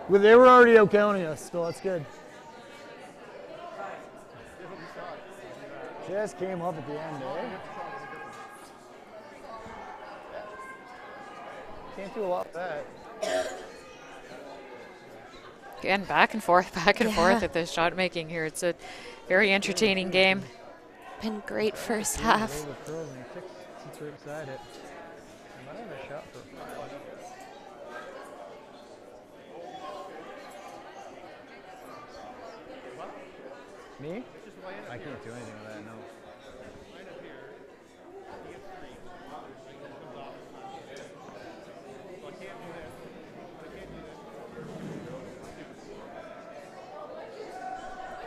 Well, they were already out counting us, so that's good. Just came up at the end, eh? Can't do a lot with that. Again, back and forth Yeah. at the shot making here. It's a very entertaining game. Been great first half. Sits right beside it. I might have a shot for me? I can't do anything with that, no.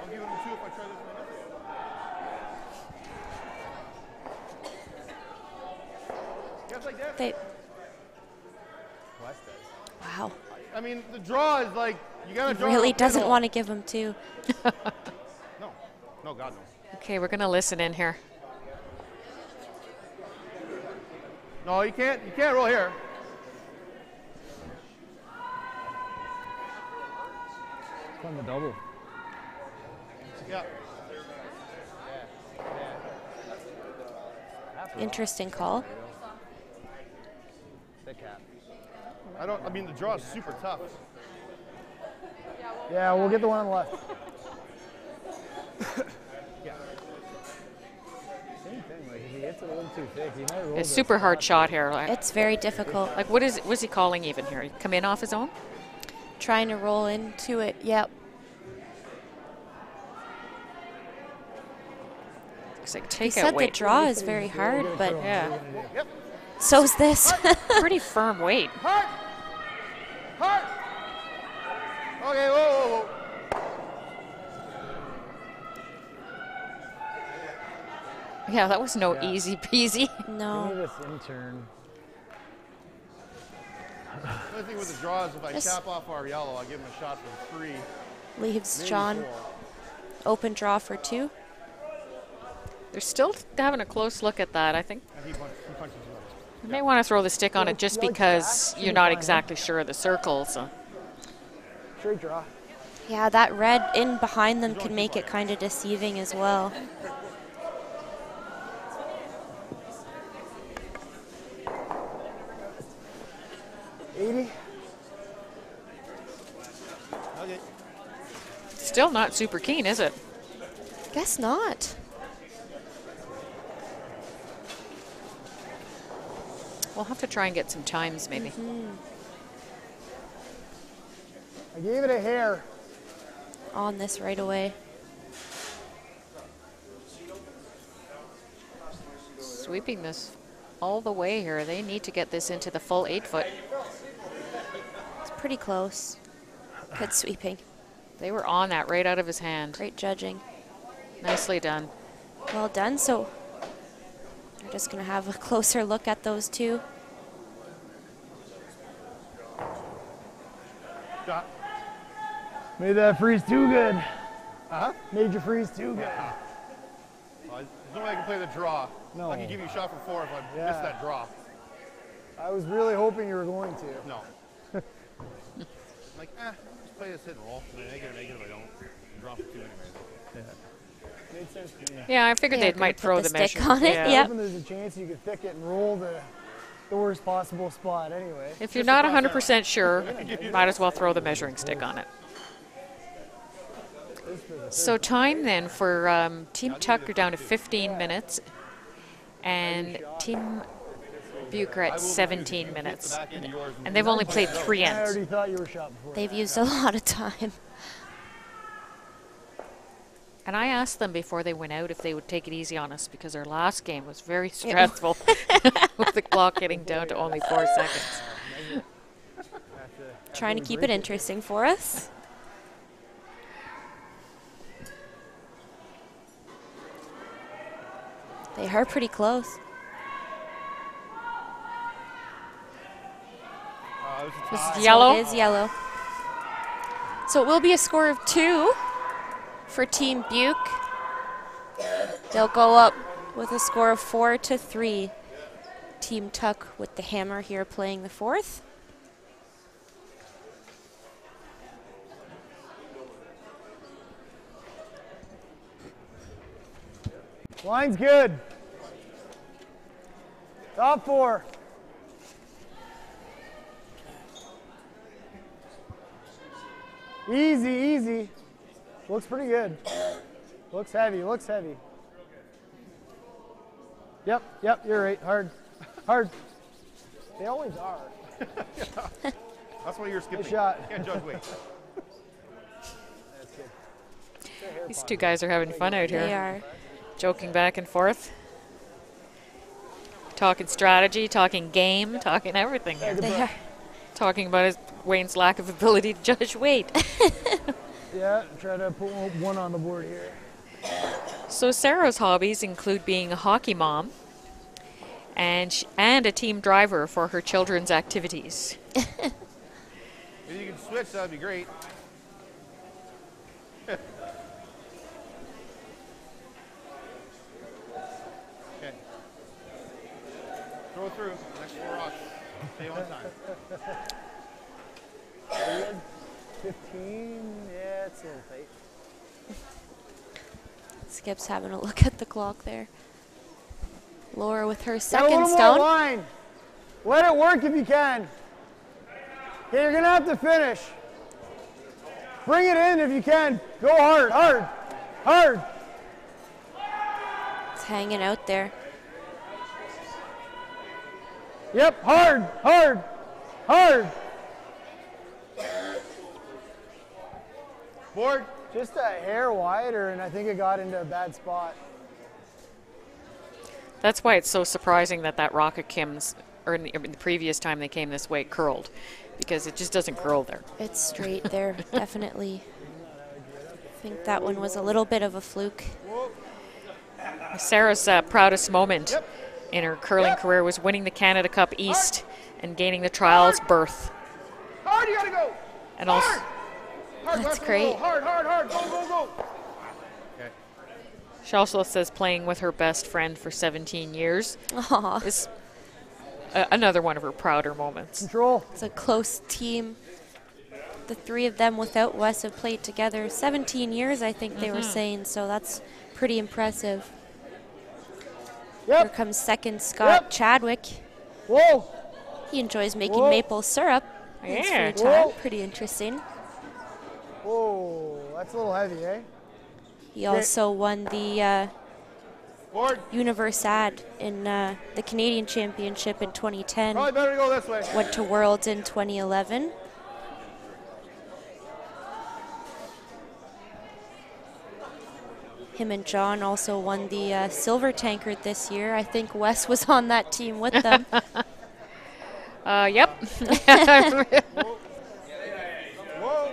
I'll give him 2 if I try this one. Just like that. They, West does. wow. I mean, the draw is like, you gotta draw. Really it doesn't all. want to give him 2. No. No, God, no. Okay, we're going to listen in here. No, you can't roll here. It's on the double. Yeah. Interesting call. Thick hat. I mean, the draw is super tough. Yeah, we'll get the one on the left. Yeah. Same thing, like if he hits it a little too thick, he might roll A this. super hard shot here. Like It's very difficult. what's he calling even here? He come in off his own? Trying to roll into it. Yep. Looks like He take said out the weight. draw is very hard, but Yeah, Yep. so's this. pretty firm weight. Hard. Hard. Okay, whoa, whoa, whoa. Yeah, that was no easy peasy. Give me No. this intern. The only thing with the draw is if I This- tap off our yellow, I'll give him a shot for 3. Leaves maybe John 4. open draw for 2. They're still having a close look at that. I think And he punches another. you may want to throw the stick on it just like because that. you're not exactly sure of the circle. So Straight draw. Yeah, that red in behind them can make it kind of deceiving as well. $80. Okay. still not super keen, is it? Guess not. We'll have to try and get some times maybe. I gave it a hair. On this right away. Sweeping this all the way here. They need to get this into the full 8 foot. It's pretty close. Good sweeping. They were on that right out of his hand. Great judging. Nicely done. Well done. So we're just going to have a closer look at those 2. Shot. Made that freeze too good. Uh-huh. Made your freeze too good. There's no way I can play the draw. No. I can give you a shot for 4 if I Yeah. miss that draw. I was really hoping you were going to. No. like, just play this hit and roll. And I get a negative, I don't. Drop for 2 anyway. Yeah. Made sense to me. Yeah, I figured they gonna might put throw the the stick measure. on it, Yeah. yep. Hoping there's a chance you could thick it and roll the worst possible spot anyway. If you're not 100% sure, might as well throw the measuring stick on it. So time then for Team Tuck are down to 15 minutes, and Team BEUK are at 17 minutes. And they've only played 3 I ends. already thought you were shot before. They've used a lot of time. And I asked them before they went out if they would take it easy on us because our last game was very stressful with the clock getting down to only 4 seconds. Trying to keep it interesting for us. They are pretty close. This is So yellow. it is yellow. So it will be a score of 2 for Team BEUK. They'll go up with a score of 4-3. Team Tuck with the hammer here playing the 4th. Line's good. Top 4. Easy, easy. Looks pretty good. Looks heavy, looks heavy. Yep, yep, you're right. Hard. Hard. They always are. That's why you're skipping. Good shot. You can't judge weight. That's good. These two guys are having fun out They here, are. joking back and forth. Talking strategy, talking game, talking everything here. They are. Talking about Wayne's lack of ability to judge weight. Yeah, try to put one on the board here. So Sarah's hobbies include being a hockey mom and a team driver for her children's activities. If you can switch, that'd be great. Okay. Throw it through. Next 4 rocks. Stay on time. 15, yeah, it's a little tight. Skip's having a look at the clock there. Laura with her Got a second little more stone. line. Let it work if you can. Okay, you're gonna have to finish. Bring it in if you can. Go hard, hard, hard. It's hanging out there. Yep, hard, hard, hard. Board. Just a hair wider, and I think it got into a bad spot. That's why it's so surprising that Rocket Kim's, or in the previous time they came this way, curled, because it just doesn't curl there. It's straight there, definitely. I think that one was a little bit of a fluke. Sarah's proudest moment in her curling career was winning the Canada Cup East and gaining the trials berth. Hard, you gotta go. And also, Hard, That's go, great. Hard, hard, hard. Go, go, go. Okay. she also says playing with her best friend for 17 years Aw, is another one of her prouder moments. Control. it's a close team. The 3 of them without Wes have played together 17 years, I think they were saying, so that's pretty impressive. Here Yep. comes second Scott Yep. Chadwick. Whoa. He enjoys making Whoa. maple syrup in his Yeah. free time. Whoa. Pretty interesting. Whoa. That's a little heavy, eh? He also won the Board. Universad in the Canadian Championship in 2010. Probably better to go this way. Went to Worlds in 2011. Him and John also won the silver tankard this year. I think Wes was on that team with them. Yep. Whoa.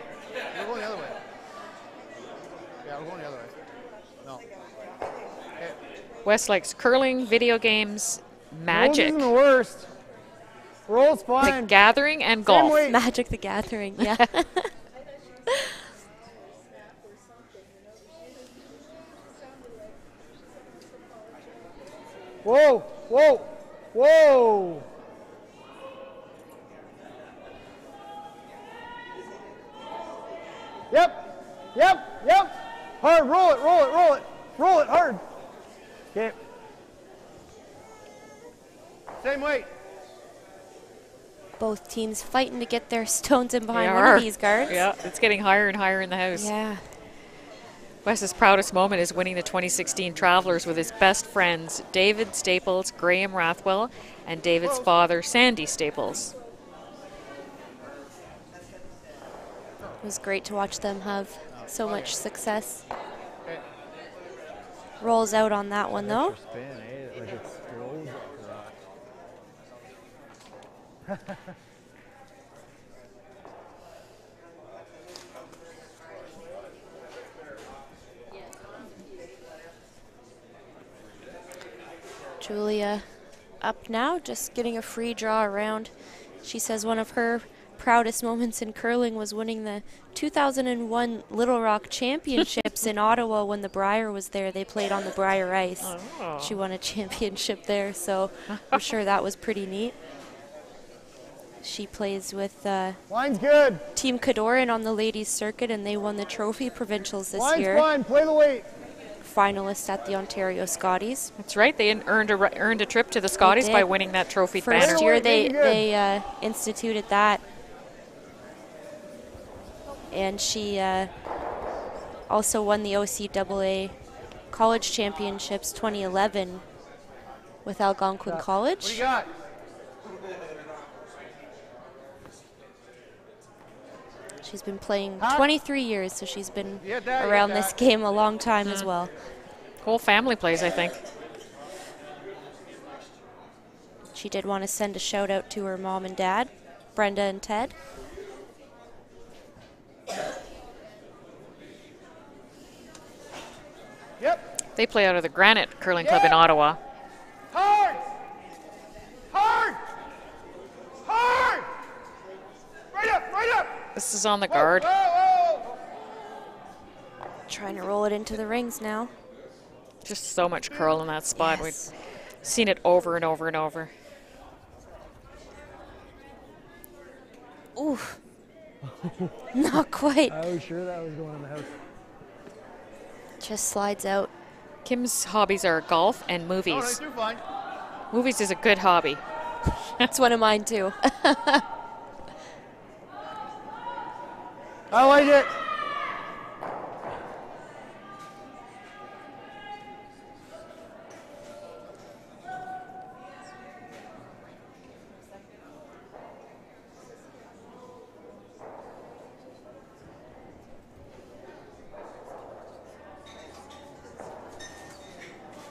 We're going the other way. Yeah, we're going the other way. No. Okay. Wes likes curling, video games, magic, Rolls isn't the worst. Rolls The fine. Gathering, and Same golf. weight. Magic the Gathering, yeah. Whoa, whoa, whoa. Hard, roll it, roll it, roll it. Roll it hard. Okay. Same weight. Both teams fighting to get their stones in behind They one are. of these guards. Yeah, it's getting higher and higher in the house. Yeah. Wes's proudest moment is winning the 2016 Travelers with his best friends, David Staples, Graham Rathwell, and David's father, Sandy Staples. It was great to watch them have so much success. Rolls out on that one, though. Spin, eh? Like it slows like that. Julia up now, just getting a free draw around. She says one of her proudest moments in curling was winning the 2001 Little Rock Championships in Ottawa when the Briar was there. They played on the Briar ice. Oh. She won a championship there, so I'm sure that was pretty neat. She plays with Line's good. Team Cadoran on the ladies circuit, and they won the trophy provincials this Line's year. fine. Play the weight. Finalists at the Ontario Scotties. That's right. They earned a trip to the Scotties did. by winning that trophy First banner. year Very good. they instituted that. And she also won the OCAA College Championships 2011 with Algonquin What do College. you got? She's been playing Huh? 23 years, so she's been Yeah, that, yeah, around that. this game a long time as well. Whole family plays, I think. She did want to send a shout out to her mom and dad, Brenda and Ted. Yep. They play out of the Granite Curling Club in Yeah. Ottawa. Hard. Hard. Hard. Right up, right up. This is on the Whoa, guard. Whoa, whoa. Trying to roll it into the rings now. Just so much curl in that spot. Yes. We've seen it over and over and over. Ooh. Not quite. I was sure that was going in the house. Just slides out. Kim's hobbies are golf and Oh, no, movies. you're fine. Movies is a good hobby. That's one of mine too. I like it.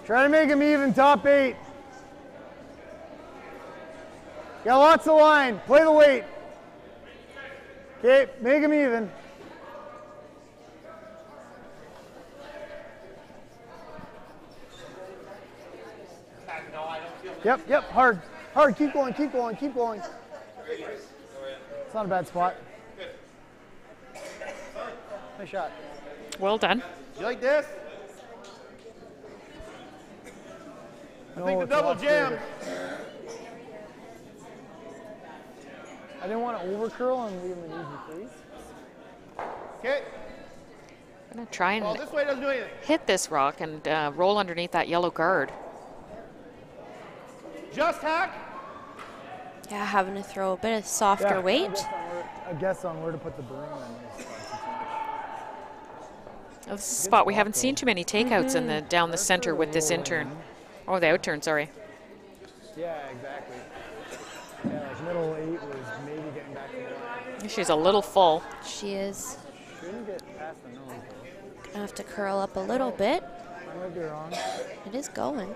Try to make him even top 8. Got lots of line. Play the weight. Okay, make him even. Yep, hard. Hard, keep going, keep going, keep going. It's not a bad spot. Nice shot. Well done. You like this? I think the it's double lost jam. there. I didn't want to over curl and leave him an easy crease. Okay. I'm going to try Well, and this way doesn't do anything. hit this rock and roll underneath that yellow guard. Just hack. Yeah, having to throw a bit of softer weight. I guess on where to put the broom on this. This is a spot we haven't seen too many takeouts in the down the center with this intern. Oh, the outturn, sorry. Yeah, exactly. Yeah, like middle 8 was maybe getting back to the line. She's a little full. She is Shouldn't get past the nose though. gonna have to curl up a little bit. I might be wrong. It is going.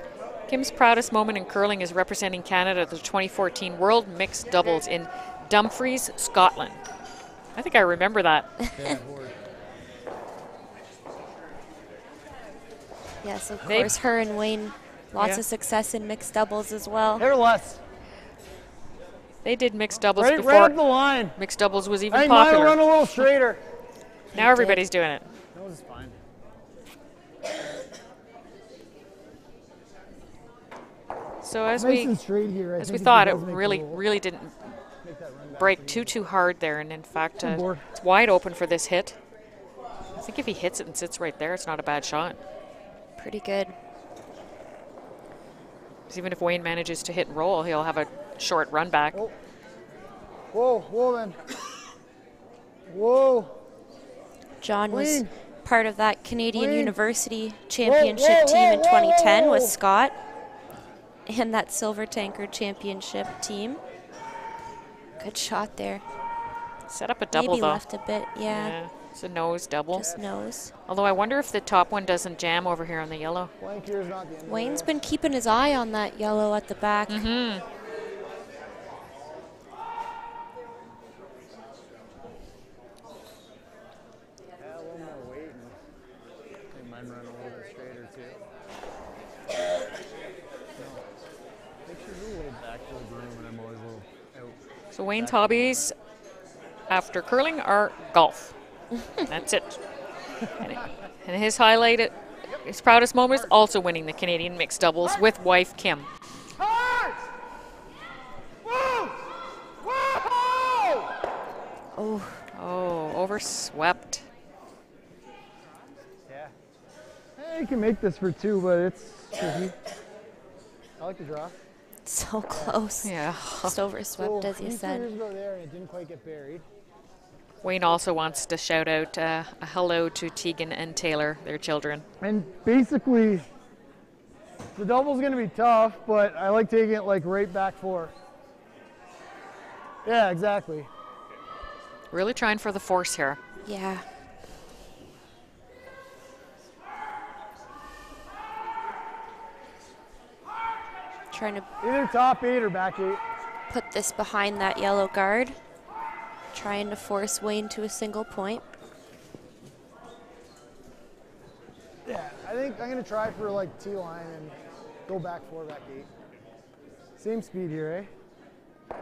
Kim's proudest moment in curling is representing Canada at the 2014 World Mixed Doubles in Dumfries, Scotland. I think I remember that. Yeah, board. Yes, of They- course, her and Wayne, lots Yeah. of success in mixed doubles as well. Hair less. They did mixed doubles Right before up the line. mixed doubles was I even think mine will popular. run a little straighter. Now everybody's doing it. Nose is fine. So as Nice we and straight here. I as think we if thought, he it does make the really roll, didn't make that run back break easy. too hard there, and in fact, Good board. it's wide open for this hit. think if he hits it and sits right there, it's not a bad shot. Pretty good. 'Cause even if Wayne manages to hit and roll, he'll have a short run back. Oh. Whoa, whoa, then. Whoa. John was Wayne. part of that Canadian Wayne. University Championship team in 2010 with Scott, and that Silver Tankard Championship team. Good shot there. Set up a double, Maybe though. left a bit, yeah. It's a nose double. Just nose. Although I wonder if the top one doesn't jam over here on the yellow. Blank here's not the end of Wayne's the been keeping his eye on that yellow at the back. Mm-hmm. Yeah, a little more weight. And mine run a little bit straighter too. Make sure you're a little back to the groom, and I'm always a little out. So Wayne's hobbies after curling are golf. That's it. And his highlight, his proudest moment is also winning the Canadian mixed doubles with wife Kim. Hard! Whoa! Whoa! Oh, Oh, overswept. Yeah. You can make this for 2, but it's tricky. I like the draw. so close. Yeah. Just overswept, as you said. Years ago there, and it didn't quite get buried. Wayne also wants to shout out a hello to Tegan and Taylor, their children. And basically, the double's going to be tough, but I like taking it like right back 4. Yeah, exactly. Really trying for the force here. Yeah. Trying to Either top 8 or back 8. put this behind that yellow guard. Trying to force Wayne to a single point. Yeah, I think I'm going to try for like T-line and go back 4, back 8. Same speed here, eh?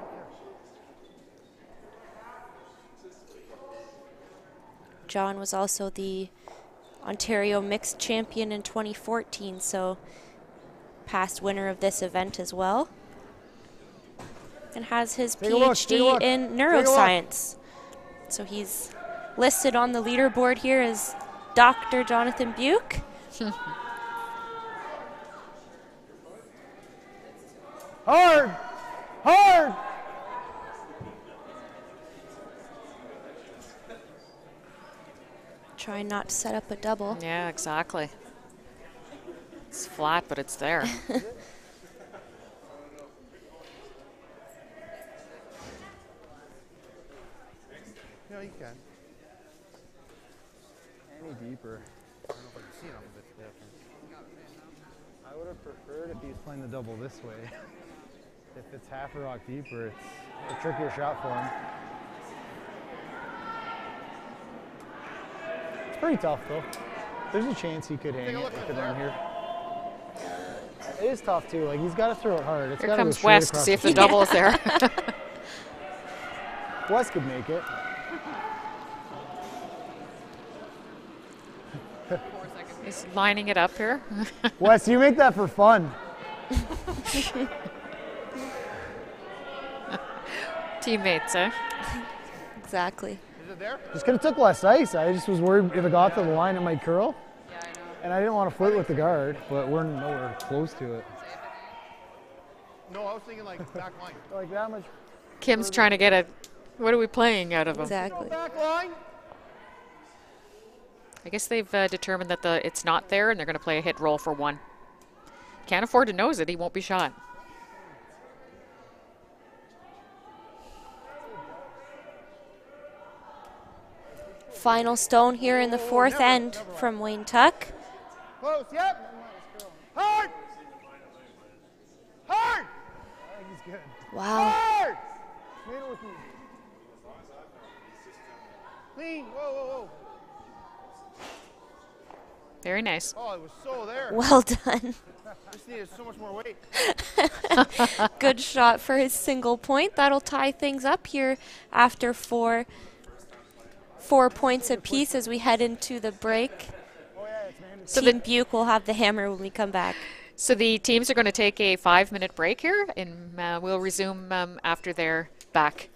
John was also the Ontario mixed champion in 2014, so past winner of this event as well. And has his Take a look, take a PhD look, in take a look. neuroscience. So he's listed on the leaderboard here as Dr. Jonathan BEUK. Hard! Hard! Trying not to set up a double. Yeah, exactly. It's flat, but it's there. No, you can. Any deeper. I don't know if I can see enough of it. I would have preferred if he's playing the double this way. If it's half a rock deeper, it's a trickier shot for him. It's pretty tough though. There's a chance he could hang it if it down here. It is tough too. Like he's got to throw it hard. It's Here gotta go comes straight West to across see if the the double is there. West could make it. He's lining it up here. Wes, you make that for fun. Teammates, eh? Exactly. Is it there? Just could have took less ice. I just was worried if it got to the line it might curl. Yeah, I know. And I didn't want to flirt with the guard, but we're nowhere close to it. No, I was thinking like back line. Like that much. Kim's trying to get a, what are we playing out of him? Exactly. Back line. I guess they've determined that it's not there and they're going to play a hit roll for 1. Can't afford to nose it, he won't be shot. Final stone here in the 4th end from Wayne Tuck. Close, yep. Hard! Hard! I think he's good. Wow. Hard! Made it with you. Clean. Whoa, whoa, whoa. Very nice. Oh, it was so there. Well done. Just needed so much more weight. Good shot for his single point. That'll tie things up here after 4 points apiece as we head into the break. So Team BEUK will have the hammer when we come back. So the teams are going to take a 5-minute break here, and we'll resume after they're back.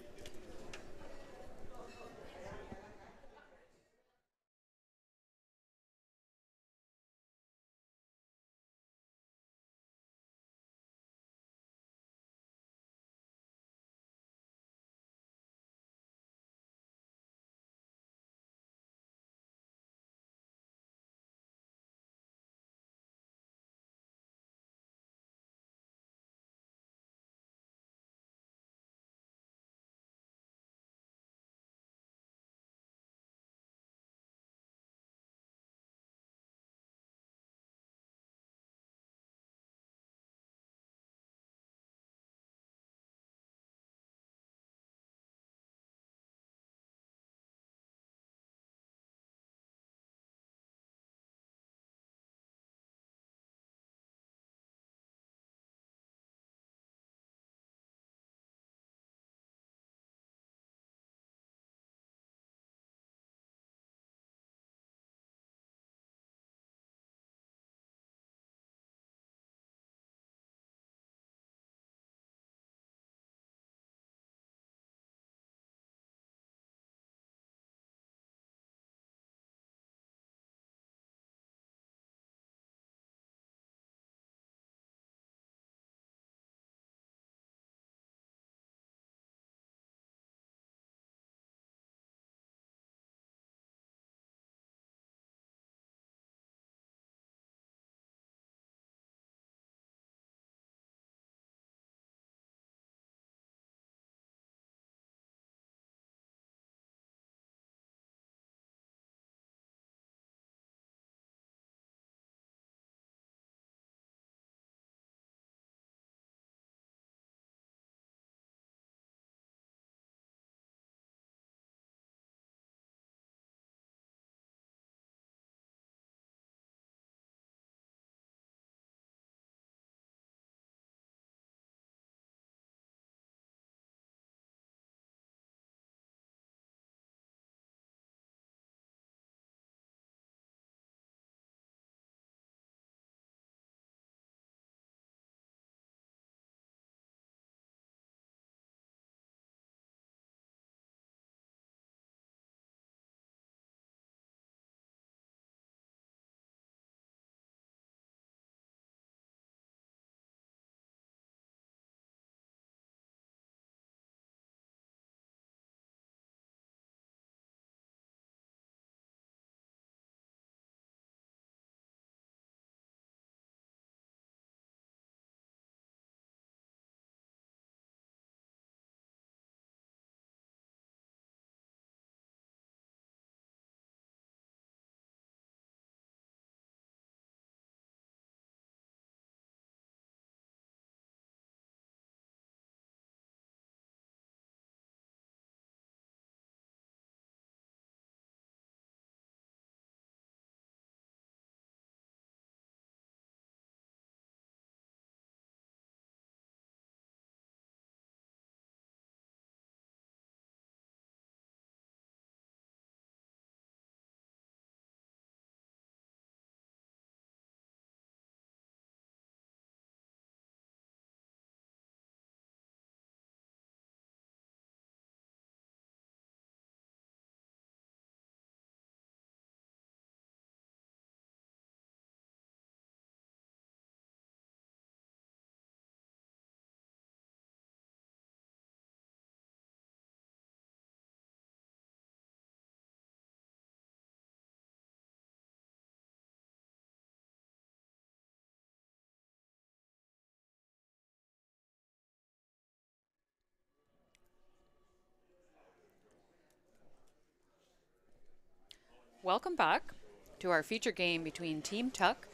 Welcome back to our feature game between Team Tuck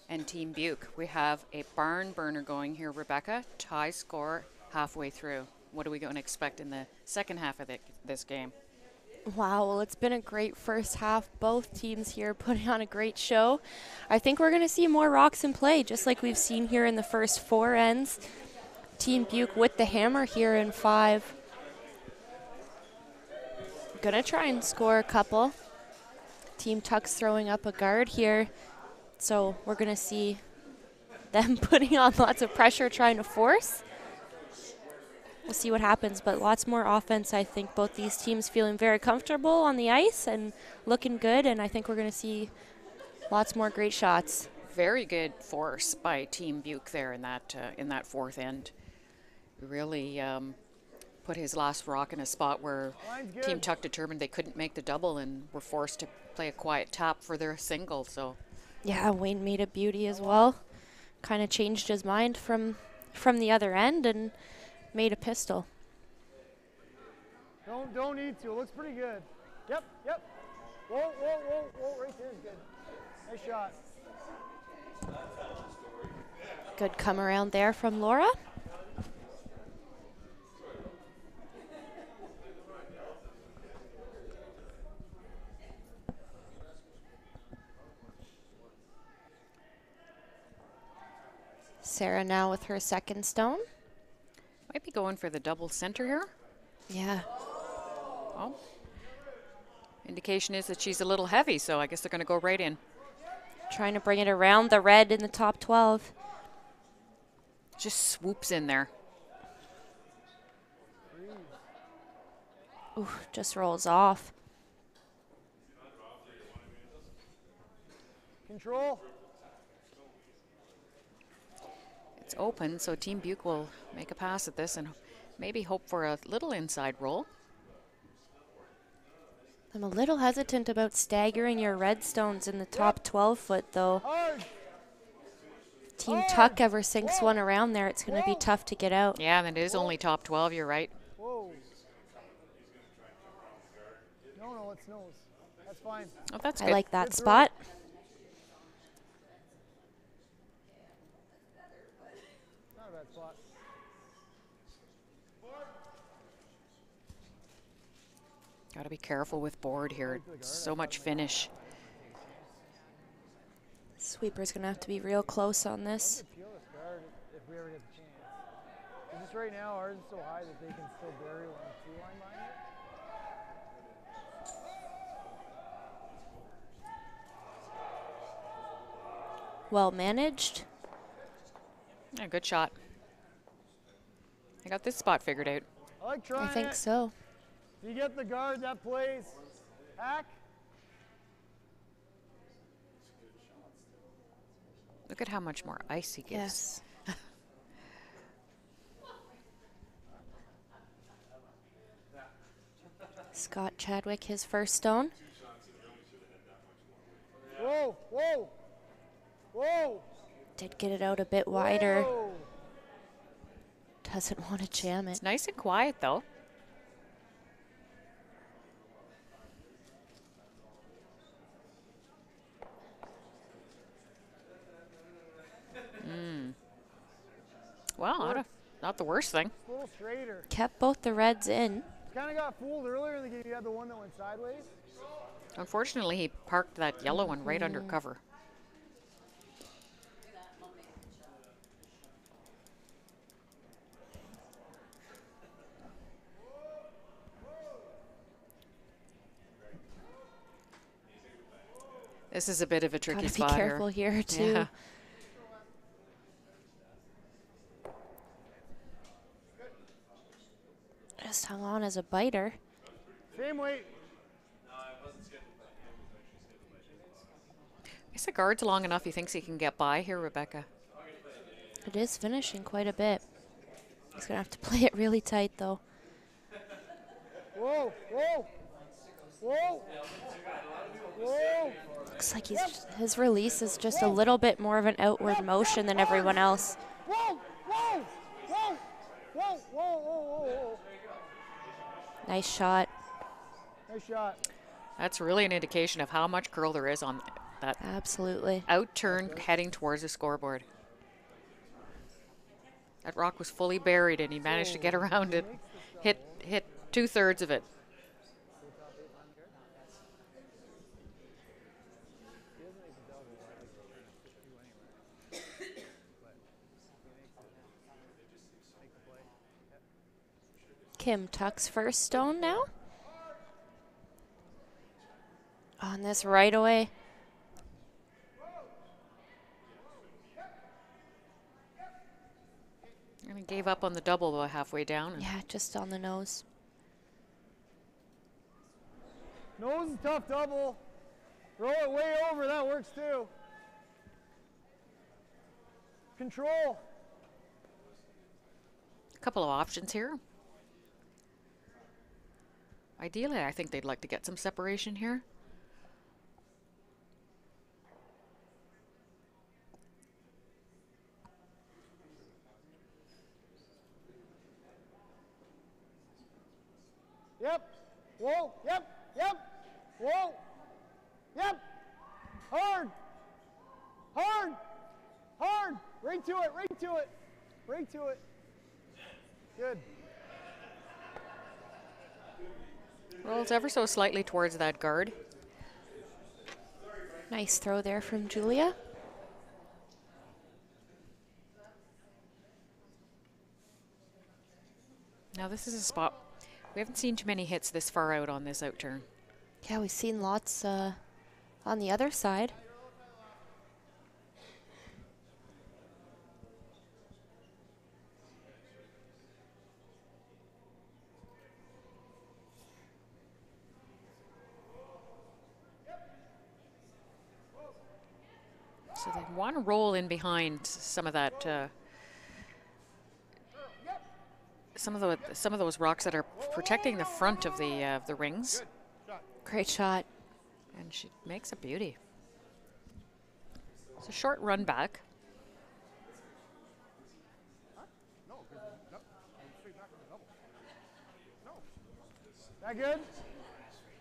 and Team BEUK. We have a barn burner going here, Rebecca. Tie score halfway through. What are we going to expect in the second half of this game? Wow, well, it's been a great first half. Both teams here putting on a great show. I think we're going to see more rocks in play, just like we've seen here in the first 4 ends. Team BEUK with the hammer here in 5. Going to try and score a couple. Team Tuck's throwing up a guard here, so we're going to see them putting on lots of pressure, trying to force. We'll see what happens, but lots more offense. I think both these teams feeling very comfortable on the ice and looking good, and I think we're going to see lots more great shots. Very good force by Team BEUK there in that fourth end. Really put his last rock in a spot where Team Tuck determined they couldn't make the double and were forced to play a quiet tap for their single. So yeah, Wayne made a beauty as well. Kind of changed his mind from the other end and made a pistol. Don't need to. It looks pretty good. Yep. Whoa. Right there is good. Nice shot. Good come around there from Laura. Sarah now with her second stone. Might be going for the double center here. Yeah. Well, indication is that she's a little heavy, so I guess they're going to go right in. Trying to bring it around the red in the top 12. Just swoops in there. Ooh, just rolls off. Control. It's open, so Team BEUK will make a pass at this and maybe hope for a little inside roll. I'm a little hesitant about staggering your redstones in the top 12 foot, though. Team Tuck ever sinks one around there, it's going to be tough to get out. Yeah, and it is only top 12, you're right. Whoa. No, it's nose. That's fine. Oh, that's I good. like that spot. Not a bad spot. Got to be careful with board here. So much finish. Sweeper's going to have to be real close on this. Peel this guard if we ever get the chance. Just right now, ours is so high that they can still bury one or two line behind it. Well managed. Yeah, good shot. I got this spot figured out. I like trying I think it. so. If you get the guard that plays, hack. Look at how much more ice he gives. Yes. Scott Chadwick, his first stone. Whoa. Did get it out a bit wider. Whoa. Doesn't want to jam it. It's nice and quiet, though. Well, not the worst thing. A little straighter. Kept both the reds in. Kind of got fooled earlier in the game. You had the one that went sideways. Unfortunately, he parked that yellow one right under cover. This is a bit of a tricky Gotta spot be careful here too. Yeah. Just hung on as a biter. Same weight. I guess the guard's long enough. He thinks he can get by here, Rebecca. It is finishing quite a bit. He's gonna have to play it really tight though. Whoa. Looks like his release is just a little bit more of an outward motion than everyone else. Whoa. Nice shot. Nice shot. That's really an indication of how much curl there is on that Absolutely. out turn heading towards the scoreboard. That rock was fully buried and he managed to get around it. Hit 2/3 of it. Kim tucks first stone now. On this right away. And he gave up on the double though halfway down. Yeah, just on the nose. Nose is tough double. Roll it way over, that works too. Control. A couple of options here. Ideally, I think they'd like to get some separation here. Yep. Whoa. Yep. Yep. Whoa. Yep. Hard. Hard. Hard. Right to it. Right to it. Right to it. Good. Rolls ever so slightly towards that guard. Nice throw there from Julia. Now this is a spot. We haven't seen too many hits this far out on this out turn. Yeah, we've seen lots on the other side. So they want to roll in behind some of that, some of those rocks that are protecting the front of the rings. Great shot. And she makes a beauty. It's a short run back. That good?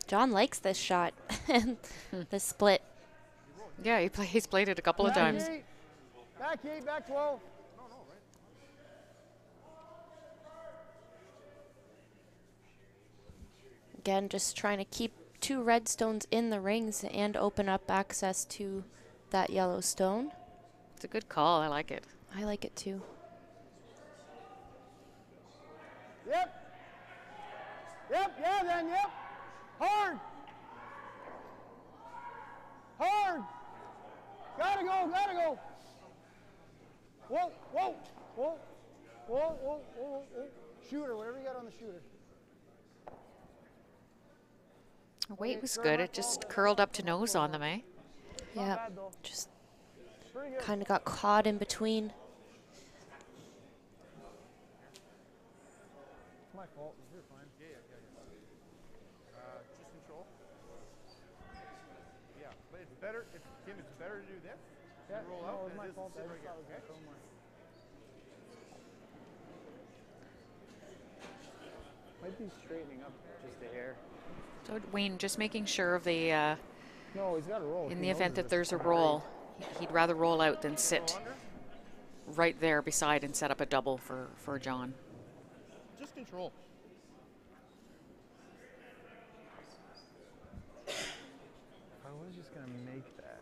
John likes this shot and the split. Yeah, he's played it a couple of times. Back 8, back 12. Again, just trying to keep 2 red stones in the rings and open up access to that yellow stone. It's a good call. I like it. I like it too. Yep. Yep, yeah then, yep. Hard. Hard. Gotta go, gotta go. Whoa, whoa, whoa, whoa, whoa, whoa, whoa. Shooter, whatever you got on the shooter. The weight was good. It just curled up to nose on them, eh? Yeah, just kind of got caught in between. It's my fault. You're fine. Yeah. Just control. Yeah, but it's better, Kim, it's better to do this. Yeah, roll no, out it was than my it is to fault. sit I right just thought it was here, gonna go more. Might be straightening up just a hair. So Wayne, just making sure of the, No, he's got to roll. in He the event knows that it's there's a gonna roll, he'd rather roll out than sit right there beside and set up a double for John. Just control. I was just going to make that.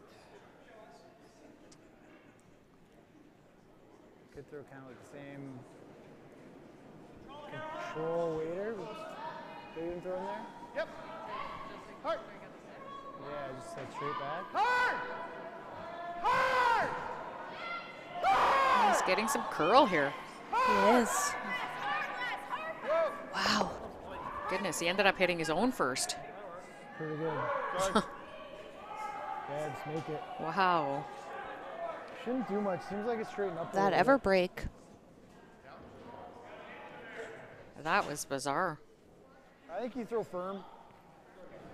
Could throw kind of like the same control waiter. They didn't throw in there? Yep. Hard. Yeah, just like straight back. Hard. Hard. He's getting some curl here. He is. Wow. Goodness, he ended up hitting his own first. Pretty good. Yeah, just make it. Wow. Shouldn't do much. Seems like it's straightened up. a That little ever bit. break. That was bizarre. I think you throw firm.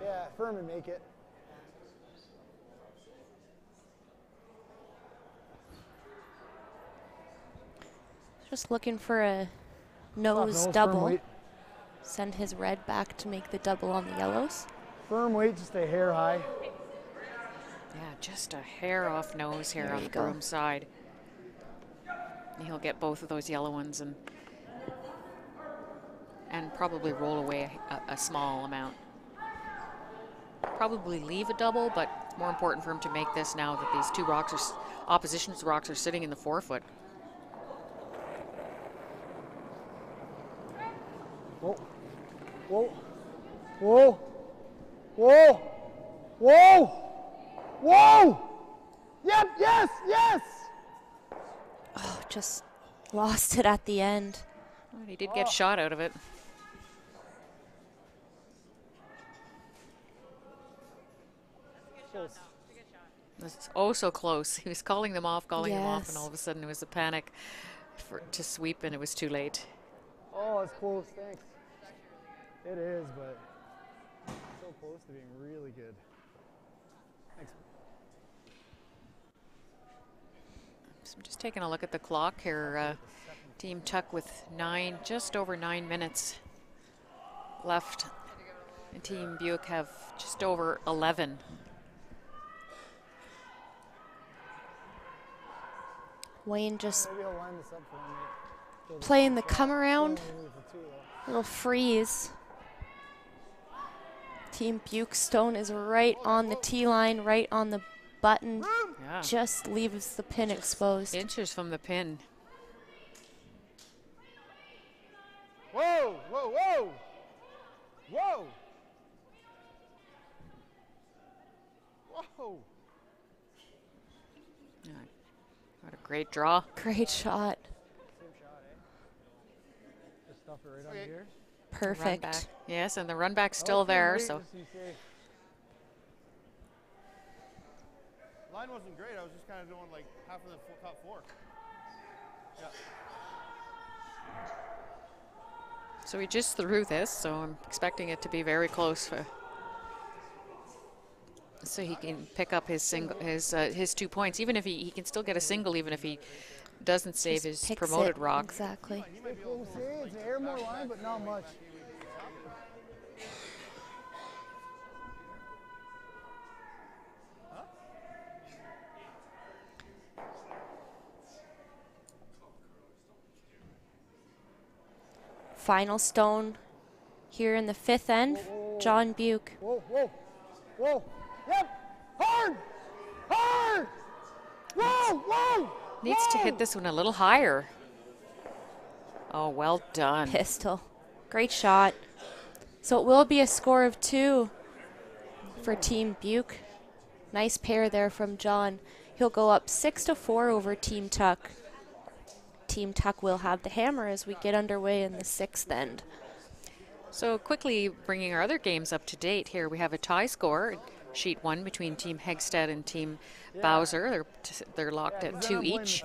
Yeah, firm and make it. Just looking for a nose Nose, firm double. weight. Send his red back to make the double on the yellows. Firm weight, just a hair high. Yeah, just a hair off nose here There on you the go. groom side. And he'll get both of those yellow ones and probably roll away a small amount. Probably leave a double, but more important for him to make this now that these two rocks are, opposition's rocks are sitting in the forefoot. Whoa. Whoa. Whoa. Whoa. Whoa. Whoa. Yep, yes, yes. Oh, just lost it at the end. Well, he did get shot out of it. Close. It's oh so close. He was calling them off, and Yes. all of a sudden it was a panic to sweep, and it was too late. Oh, it's close, thanks. It is, but so close to being really good. Thanks. So I'm just taking a look at the clock here. Team Tuck with just over 9 minutes left. And Team BEUK have just over 11. Wayne just Maybe I'll line this up for him. playing the come around. Only for 2 though. Little freeze. Team BEUK stone is right on the tee line, right on the button. Yeah. Just leaves the pin exposed. Inches from the pin. Whoa, whoa, whoa. Whoa. Whoa. Yeah. What a great draw. Great shot. Same shot, eh? Just stuff it right Okay. on here. Run Perfect. back. Yes, and the run back's still Okay, there. wait, So just to be safe. Line wasn't great. I was just kind of doing like half of the top 4. Yeah. So he just threw this, so I'm expecting it to be very close. So he can pick up his 2 points, even if he can still get a single, even if he doesn't save Just his picks promoted it. rock. Exactly. Close, eh? It's a hair more line, but not much. Final stone here in the 5th end. John BEUK. Whoa, whoa, whoa. Yep. Hard. Hard. Whoa, whoa. Needs to hit this one a little higher. Oh, well done. Pistol. Great shot. So it will be a score of 2 for Team BEUK. Nice pair there from John. He'll go up 6-4 over Team Tuck. Team Tuck will have the hammer as we get underway in the 6th end. So quickly bringing our other games up to date here, we have a tie score, sheet 1 between Team Hegstad and Team Bowser. They're locked at 2 each.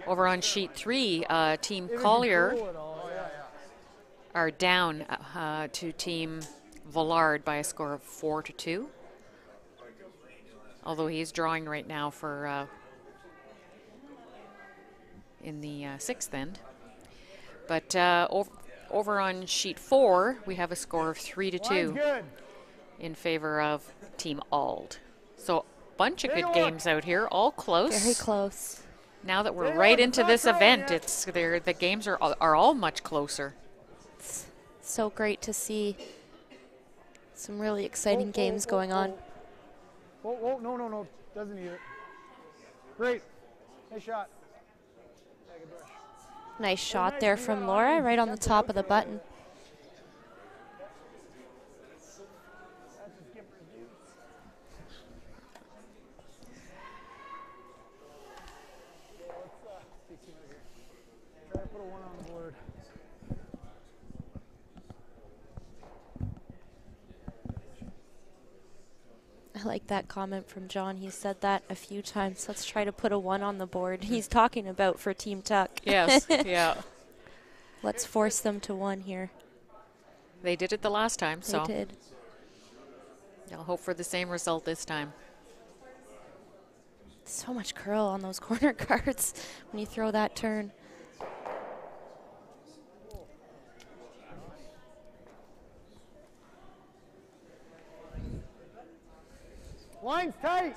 Over on sheet 3, Team Collier are down to Team Villard by a score of 4-2. Although he's drawing right now for in the 6th end. But over on sheet 4, we have a score of 3-2 Good. in favor of Team Ald. So bunch of good games out here, all close. Very close. Now that we're right into this event, the games are all much closer. It's so great to see some really exciting games going on. Whoa, whoa, no, no, no. Doesn't need it. Great. Nice shot. Nice shot there from Laura, right on the top of the button. Try to put a 1 on the board. I like that comment from John. He said that a few times. Let's try to put a 1 on the board. He's talking about for Team Tuck. Yes, yeah. Let's force them to 1 here. They did it the last time, They so did. I'll hope for the same result this time. So much curl on those corner cards when you throw that turn. Line's tight.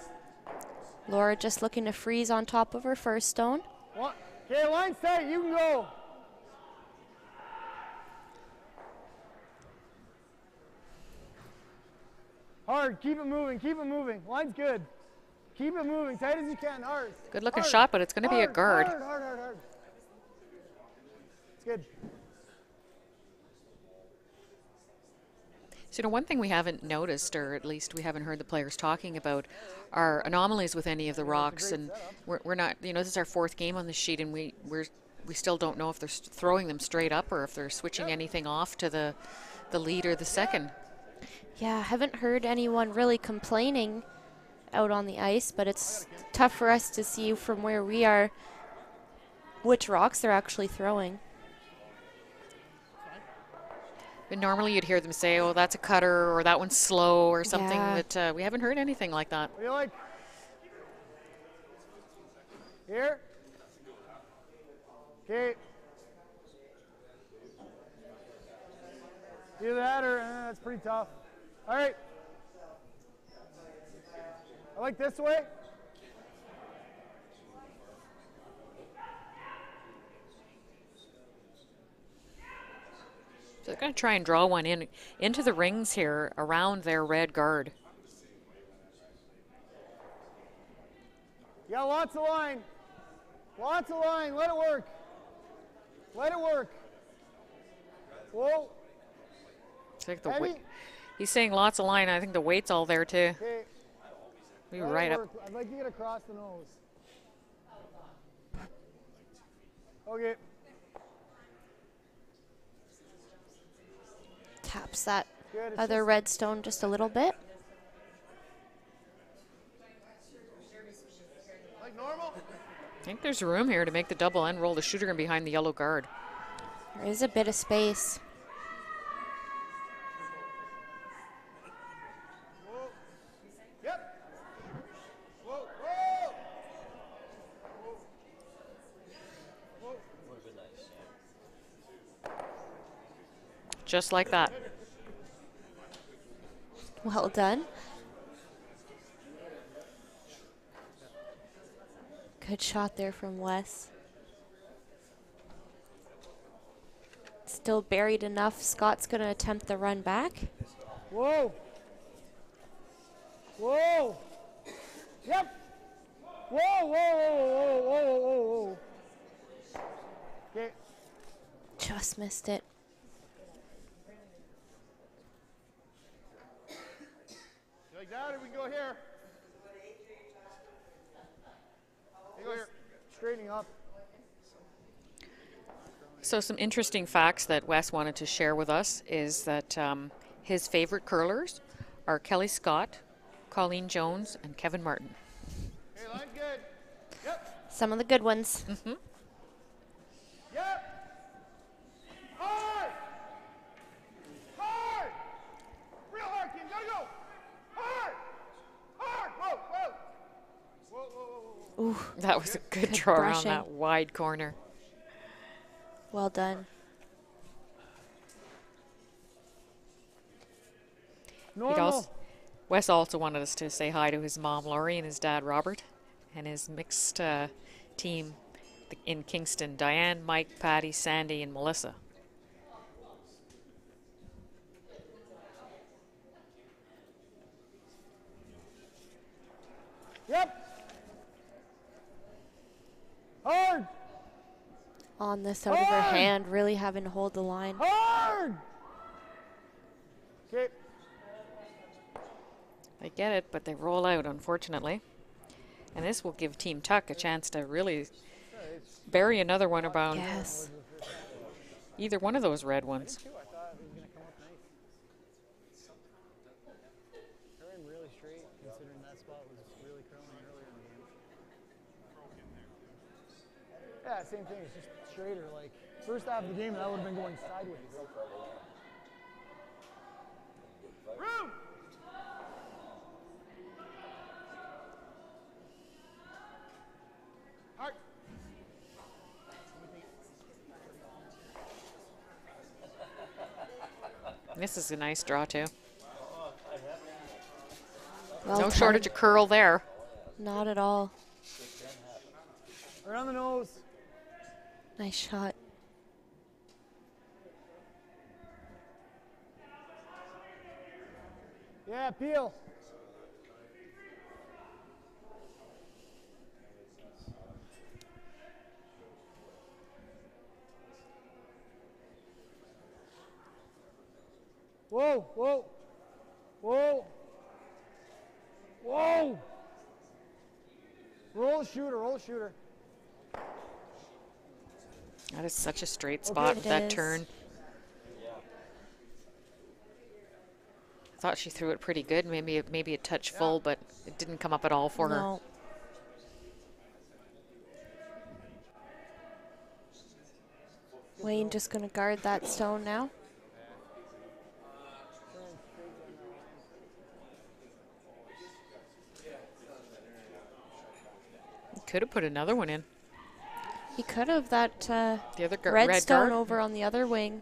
Laura just looking to freeze on top of her first stone. Okay, line's tight. You can go. Hard. Keep it moving. Keep it moving. Line's good. Keep it moving. Tight as you can. Hard. Good looking Hard. shot, but it's going to be a guard. Hard, hard, hard, hard. It's good. So, one thing we haven't noticed, or at least we haven't heard the players talking about, are anomalies with any of the rocks. And we're not, this is our fourth game on the sheet, and we still don't know if they're throwing them straight up or if they're switching anything off to the lead or the second. Yeah, I haven't heard anyone really complaining out on the ice, but it's tough for us to see from where we are which rocks they're actually throwing. But normally you'd hear them say, oh, that's a cutter, or that one's slow, or something. Yeah. That we haven't heard anything like that. What do you like? Here? Okay. Either that or that's pretty tough. All right. I like this way. So they're going to try and draw one into the rings here around their red guard. You got lots of line. Lots of line. Let it work. Let it work. Whoa. I think he's saying lots of line. I think the weight's all there too. Okay. We were right up. I'd like to get across the nose. Okay. Taps that Good. other red stone just a little bit. Like normal? I think there's room here to make the double and roll the shooter in behind the yellow guard. There is a bit of space. Whoa. Yep. Whoa, whoa. Whoa. Just like that. Well done. Good shot there from Wes. Still buried enough. Scott's going to attempt the run back. Whoa. Whoa. Yep. Whoa, whoa, whoa, whoa, whoa, whoa. Okay. Just missed it. You like that, or we can go here? You go here. Straightening up. So some interesting facts that Wes wanted to share with us is that his favorite curlers are Kelly Scott, Colleen Jones, and Kevin Martin. Okay, line's good. Yep. Some of the good ones. Mm-hmm. Yep. Hard. Hard. Real hard, Kim. Gotta go. Hard. Hard. Whoa, whoa. Whoa, whoa, whoa, whoa. Ooh, That was a good draw around brushing. that wide corner. well done. Normal. Wes also wanted us to say hi to his mom, Laurie, and his dad, Robert, and his mixed team in Kingston, Diane, Mike, Patty, Sandy, and Melissa. Yep. Hard. On this out of her Hard. hand, really having to hold the line. Hard. Okay. They get it, but they roll out, unfortunately. And this will give Team Tuck a chance to really bury another one around Yes. either one of those red ones. I thought it was going to come up nice. I ran really straight, considering that spot was really curling earlier in the game. Yeah, same thing. It's just straighter. Like, first half of the game, that would have been going sideways. Room! Hard. This is a nice draw, too. Well No done. shortage of curl there. Not at all. Right on the nose. Nice shot. Yeah, peel. Whoa, whoa, whoa, whoa. Roll the shooter, roll the shooter. That is such a straight spot with It that is. turn. I thought she threw it pretty good, maybe a touch full, but it didn't come up at all for her. No. Wayne just going to guard that stone now. Could have put another one in. He could have. That The other red stone guard. over on the other wing.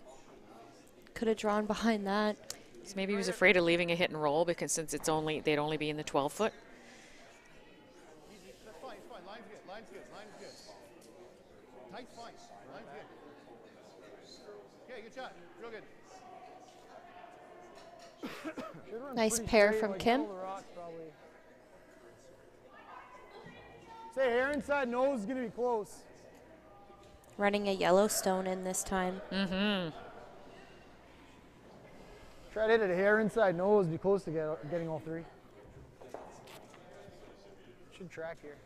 Could have drawn behind that. So maybe he was afraid of leaving a hit and roll because since they'd only be in the 12-foot. That's fine, it's fine. Line's good, line's good, line's good. Tight's fine, line's good. Okay, good shot. Real good. Should've run Nice pretty pair straight, from like, Kim. middle of the rocks, probably. Say hair inside nose is gonna be close. Running a yellow stone in this time. Mm-hmm. Try to hit it a hair inside nose, be close to getting all three. Should track here.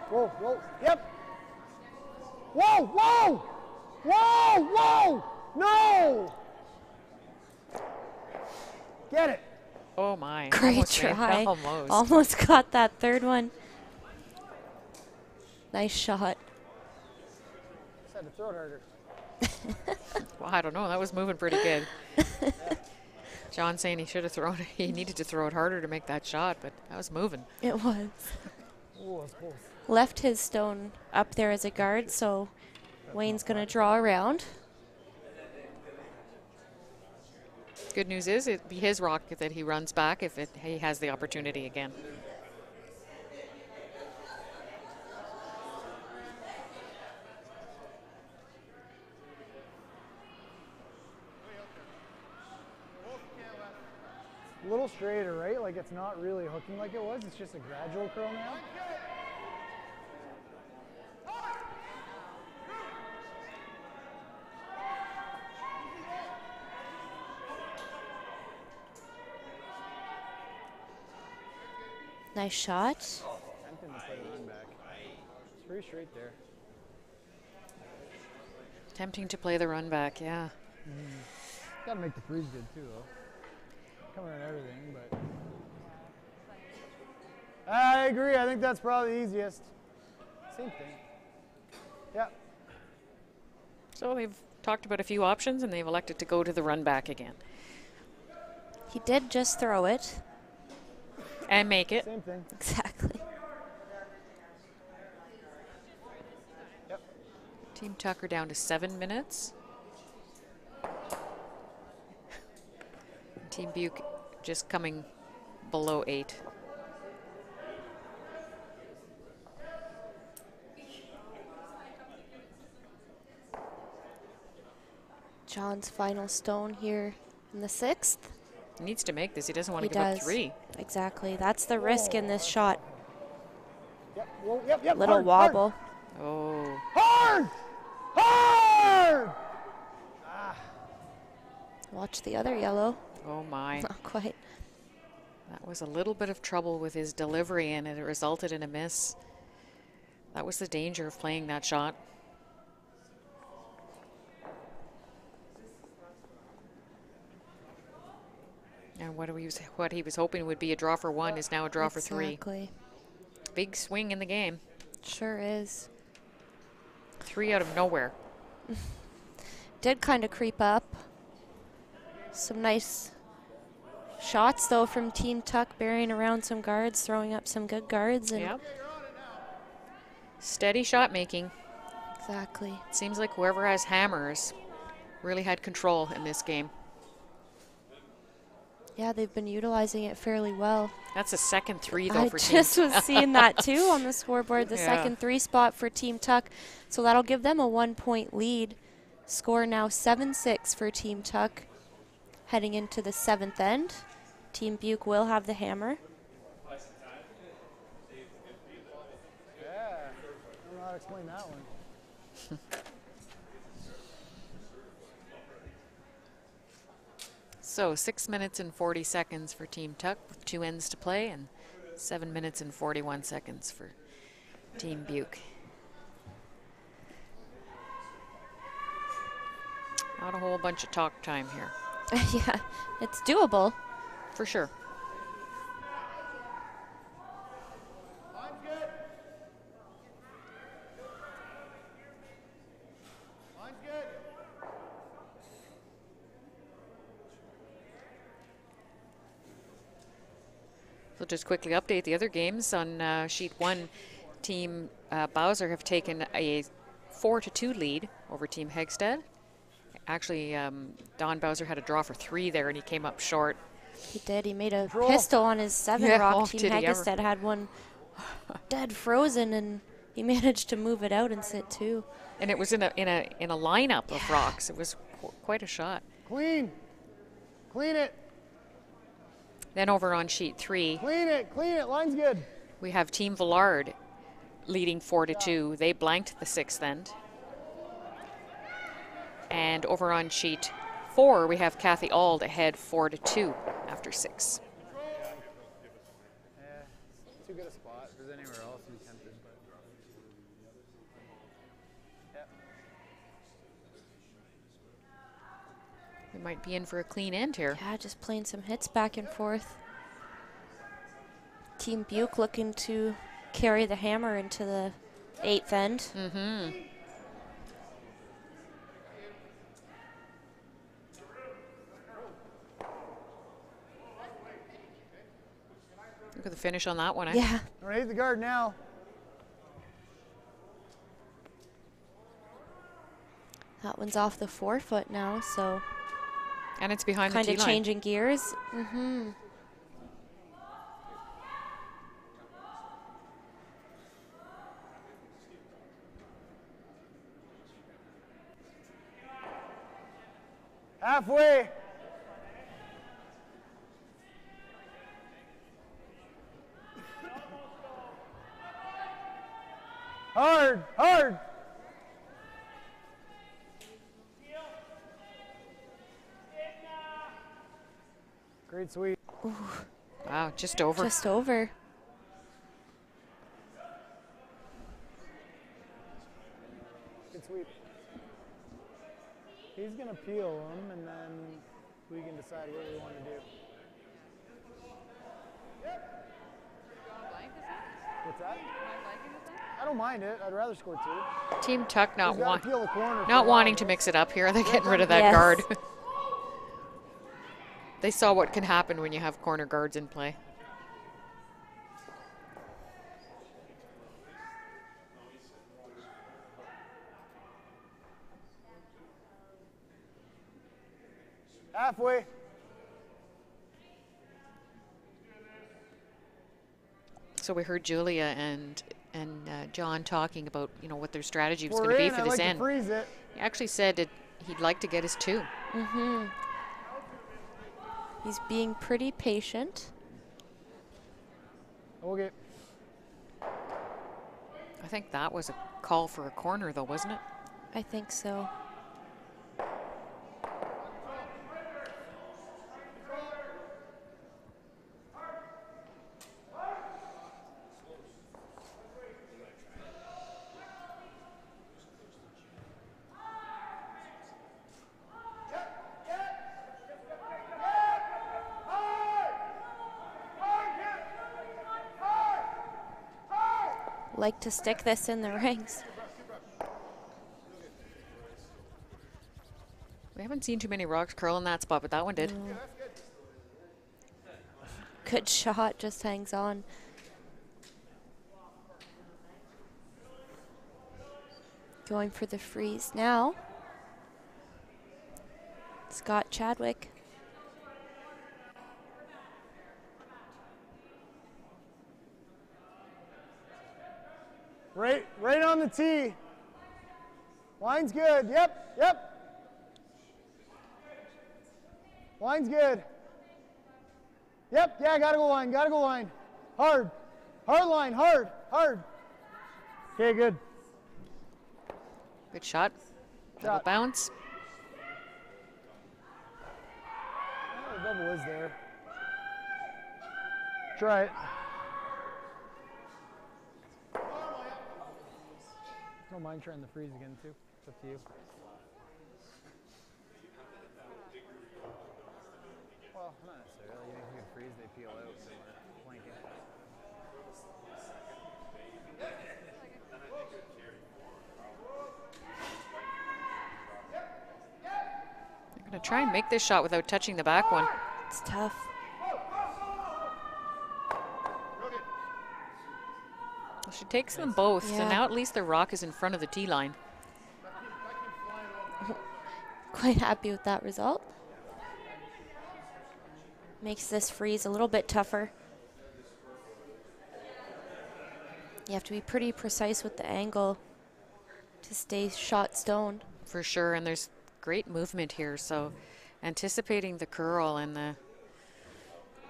Whoa, whoa, yep. Whoa, whoa, whoa, whoa, no. Get it. Oh my. Great Almost made it. try. Almost. Almost got that third one. Nice shot. Just had to throw it harder. Well, I don't know. That was moving pretty good. John saying he needed to throw it harder to make that shot, but that was moving. It was. Oh, that's close. Left his stone up there as a guard, so Wayne's going to draw around. Good news is it'd be his rock that he runs back if he has the opportunity again. A little straighter, right? Like it's not really hooking like it was. It's just a gradual curl now. Nice shot. Tempting to play the run back. It's pretty straight there. Tempting to play the run back, yeah. Gotta make the freeze good too, though. Coming on everything, but I agree. I think that's probably the easiest. Same thing. Yeah. So they've talked about a few options and they've elected to go to the run back again. He did just throw it. And make it. Same thing. Exactly. Yep. Team Tucker down to 7 minutes. Team BEUK just coming below 8. John's final stone here in the 6th. He needs to make this. He doesn't want He to give up does. 3. Exactly. That's the risk in this shot. Yep. Whoa, yep. Yep. Little hard, wobble. Oh. Hard. Hard. Watch the other yellow. Oh my. Not quite. That was a little bit of trouble with his delivery and it resulted in a miss. That was the danger of playing that shot. And what he was hoping would be a draw for 1 is now a draw for 3. Exactly. Big swing in the game. Sure is. 3 out of nowhere. did kind of creep up. Some nice shots, though, from Team Tuck, burying around some guards, throwing up some good guards. And Yep. Steady shot making. exactly. It seems like whoever has hammers really had control in this game. Yeah, they've been utilizing it fairly well. That's a second three, though, I for just Team was seeing that, too, on the scoreboard, the Yeah. second 3 spot for Team Tuck. So that'll give them a 1-point lead. Score now 7-6 for Team Tuck. Heading into the 7th end, Team BEUK will have the hammer. Yeah. I don't know how to explain that one. So 6 minutes and 40 seconds for Team Tuck with 2 ends to play, and 7 minutes and 41 seconds for Team BEUK. Not a whole bunch of talk time here. Yeah, it's doable. For sure. Line's good. Line's good. So just quickly update the other games. On sheet 1, Team Bowser have taken a 4-2 lead over Team Hegstad. Actually, Don Bowser had a draw for 3 there, and he came up short. He did. He made a Control. pistol on his 7 Yeah, rock. oh, Team did he ever. Hagestad had one dead frozen, and he managed to move it out and sit 2. And it was in a lineup of rocks. It was quite a shot. Clean. Clean it. Then over on sheet 3, Clean it. Clean it. Line's good. we have Team Villard leading 4-2. They blanked the 6th end. And over on sheet 4, we have Kathy Ald ahead 4-2 after 6. Yeah. Too good a spot. If there's anywhere else, I'm tempted. But. Yep. We might be in for a clean end here. Yeah, just playing some hits back and forth. Team BEUK looking to carry the hammer into the 8th end. Mm-hmm. Look at the finish on that one. Eh? Yeah, Raise the guard now. that one's off the 4-foot now, so And it's behind kind the of T-line. changing gears. Mm-hmm. Halfway. Hard. Hard. Great sweep. Wow, just over. Just over. Good sweep. He's going to peel him, and then we can decide what we want to do. Blank is that? What's that? Am I blanking is that? I don't mind it. I'd rather score 2. Team Tuck not He's got to peel the corner. for not a wanting while. to mix it up here. They're getting rid of that Yes. guard. They saw what can happen when you have corner guards in play. Halfway. So we heard Julia and John talking about what their strategy was We're going to be in. for I this like end. to freeze it. He actually said that he'd like to get his 2. Mm-hmm. He's being pretty patient. Okay. I think that was a call for a corner, though, wasn't it? I think so. Like to stick this in the rings. haven't seen too many rocks curl in that spot, but that one did. No. Good shot, just hangs on. Going for the freeze now. Scott Chadwick. Right on the tee. Line's good. Yep. Line's good. Yep, yeah, gotta go line. Hard line, hard. Okay, good. Good shot. Double bounce. Oh, the double is there. Try it. Don't mind trying the freeze again, too. It's up to you. Well, not necessarily. You can freeze, they peel out, so we're planking. I'm going to try and make this shot without touching the back one. It's tough. Well, she takes them both, so Yeah. now at least the rock is in front of the tee line. Quite happy with that result. Makes this freeze a little bit tougher. You have to be pretty precise with the angle to stay shot stone. For sure, and there's great movement here, so anticipating the curl and the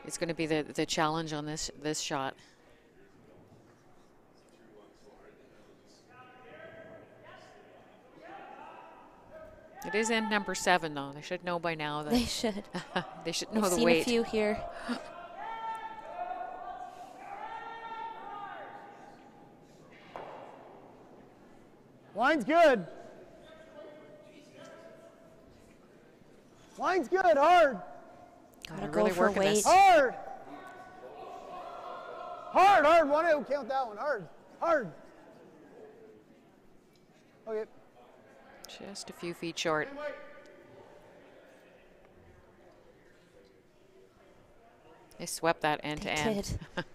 it's going to be the challenge on this shot. It is end number 7, though. They should know by now that They should. they should know I've the seen weight. a few here. Line's good. Line's good, hard. Gotta They're go really for working weight. this. Hard. One out, count that one. Hard. Okay. Just a few feet short. They swept that end They to end. did.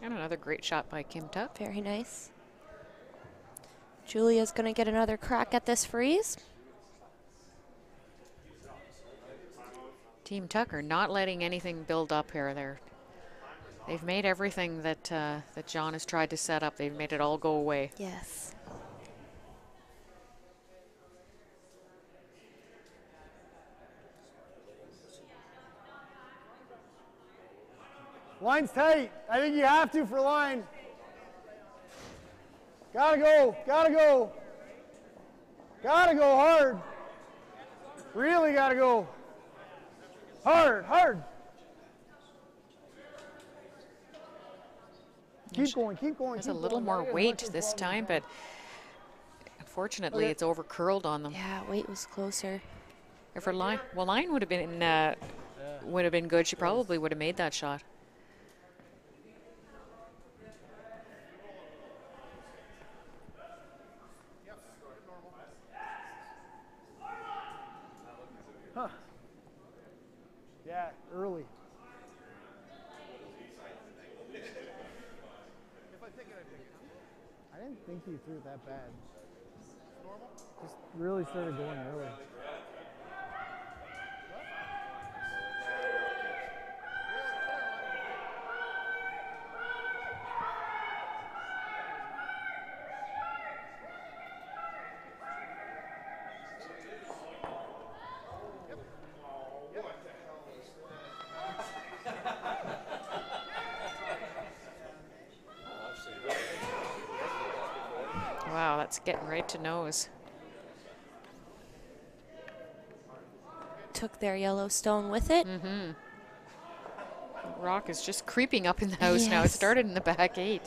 And another great shot by Kim Tuck. Very nice. Julia's going to get another crack at this freeze. Team Tucker not letting anything build up here. They've made everything that that John has tried to set up. They've made it all go away. Yes. Line's tight. I think you have to for line. Gotta go hard. Really gotta go. Hard. Keep going. There's a little more weight this time, but unfortunately it's over curled on them. Yeah, weight was closer. If her line, well, line would have been good. She probably would have made that shot. Yeah, early. I didn't think you threw it that bad. Just really started going early. Wow, that's getting right to nose. Took their Yellowstone with it. Rock is just creeping up in the house now. It Yes. started in the back 8.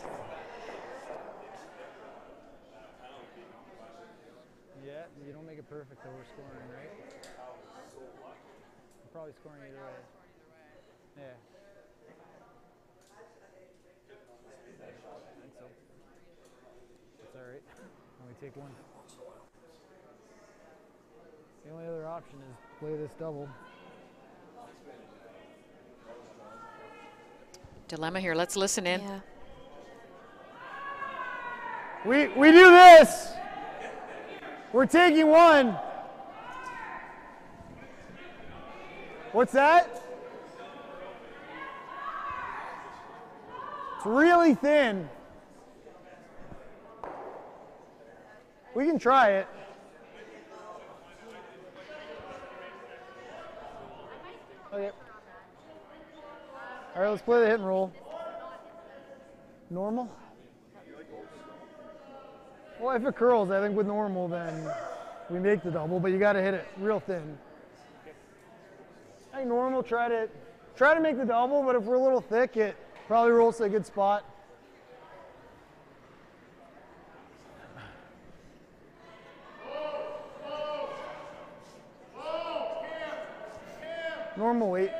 perfect that we're scoring, right? We're probably scoring either way. Yeah. I think so. That's all right. Only take one. The only other option is play this double. Dilemma here. Let's listen in. Yeah. We do this. We're taking one. What's that? It's really thin. We can try it. Okay. All right, let's play the hit and roll. Normal? Well, if it curls, I think with normal, then we make the double, but you got to hit it real thin. I think normal, try to make the double, but if we're a little thick, it probably rolls to a good spot. Normal weight.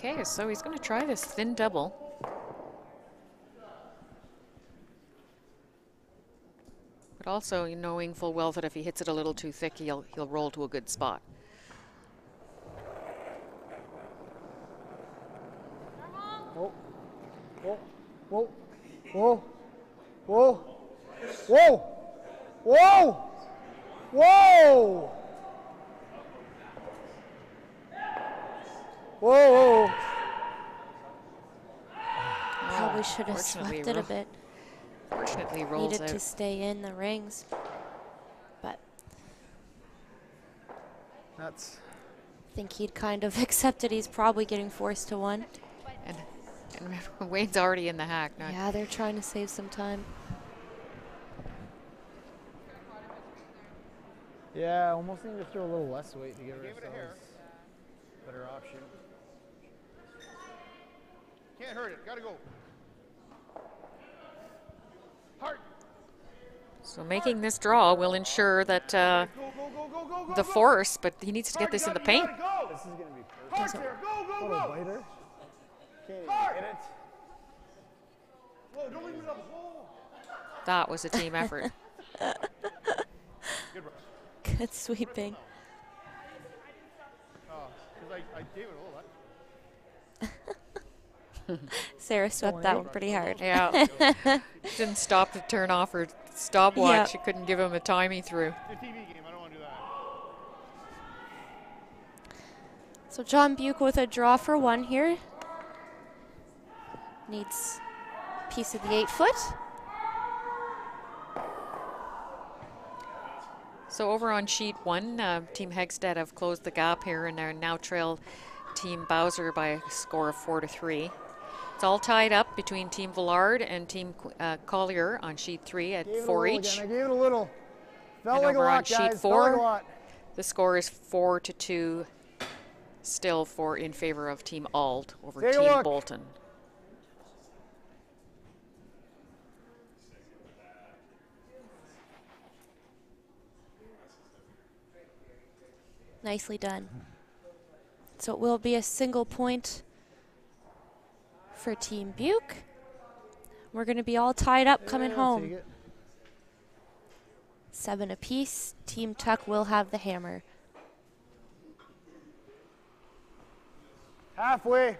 Okay, so he's going to try this thin double. But also knowing full well that if he hits it a little too thick, he'll roll to a good spot. Whoa, whoa, whoa, whoa, whoa, whoa, whoa, whoa. Whoa! Probably should have swept it a bit. Fortunately, rolls Needed out. to stay in the rings, but That's. I think he'd kind of accepted he's probably getting forced to one. And Wayne's already in the hack. Now. Yeah, they're trying to save some time. Yeah, almost need to throw a little less weight to give ourselves a better option. Can't hurt it. Gotta go. Hard. So making this draw will ensure that the force, but he needs to get this in the paint. This is going to be perfect. Hard there. Go, What a biter. Can't even hit it. Whoa, don't leave it up. Whoa. That was a team effort. Good, bro. Good sweeping. Because I gave it all that. Sarah swept that one pretty hard. Yeah. Didn't stop to turn off her stopwatch. You couldn't give him a timing through. It's a TV game. I don't want to do that. So John BEUK with a draw for one here. Needs a piece of the 8-foot. So over on sheet 1, Team Hegstead have closed the gap here and are now trail Team Bowser by a score of 4-3. It's all tied up between Team Villard and Team Collier on sheet 3 at 4 each. I gave it a little. Felt And like a over on lot, sheet guys. 4, Felt like a lot. the score is 4-2, still in favor of Team Alt over Take a Team look. Bolton. Nicely done. So it will be a single point for Team BEUK. We're going to be all tied up coming I'll home. take it. 7 apiece. Team Tuck will have the hammer. Halfway.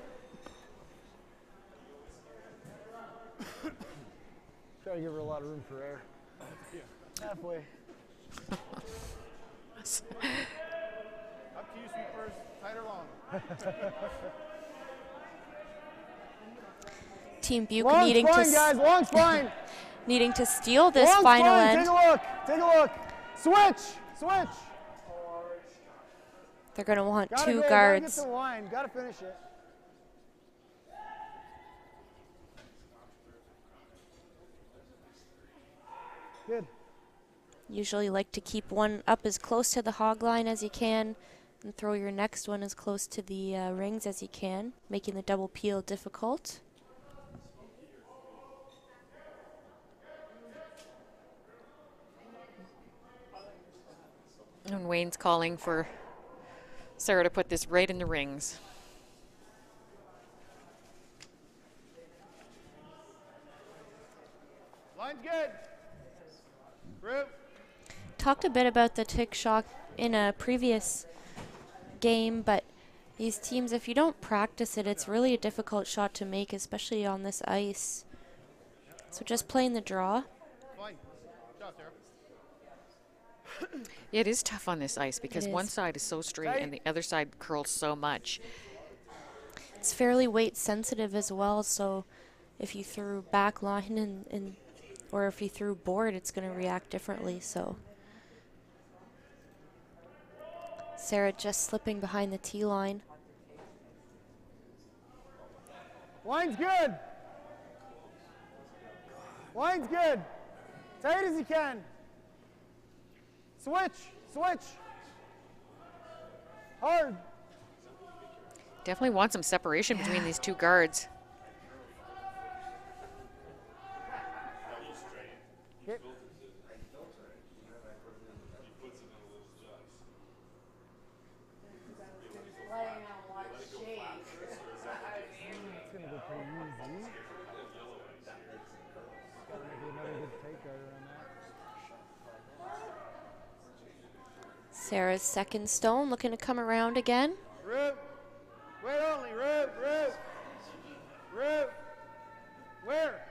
Try to give her a lot of room for air. Halfway. Up to you, sweepers. Tight or long? Team BEUK Long's needing fine, to guys. Long's fine. needing to steal this Long's final fine. end. Take a look. Take a look. Switch. Switch. They're going to want Gotta two go. guards. Gotta get to the line. Gotta finish it. Good. Usually like to keep one up as close to the hog line as you can and throw your next one as close to the rings as you can, making the double peel difficult. And Wayne's calling for Sarah to put this right in the rings. Line's good. Root. Talked a bit about the tick shock in a previous game, but these teams, if you don't practice it, it's really a difficult shot to make, especially on this ice. So just playing the draw. Fine. Good job, Sarah. It is tough on this ice because one side is so straight and the other side curls so much. It's fairly weight sensitive as well, so if you threw back line and or if you threw board, it's going to react differently. So Sarah just slipping behind the tee line. Line's good. Line's good. Tight as you can. Switch, switch. Hard. Definitely want some separation between these two guards. Hit. It's gonna go pretty easy. Gotta make another good tight guard around that. Sarah's second stone looking to come around again. Root. Wait only. Root. Root. Root. Where?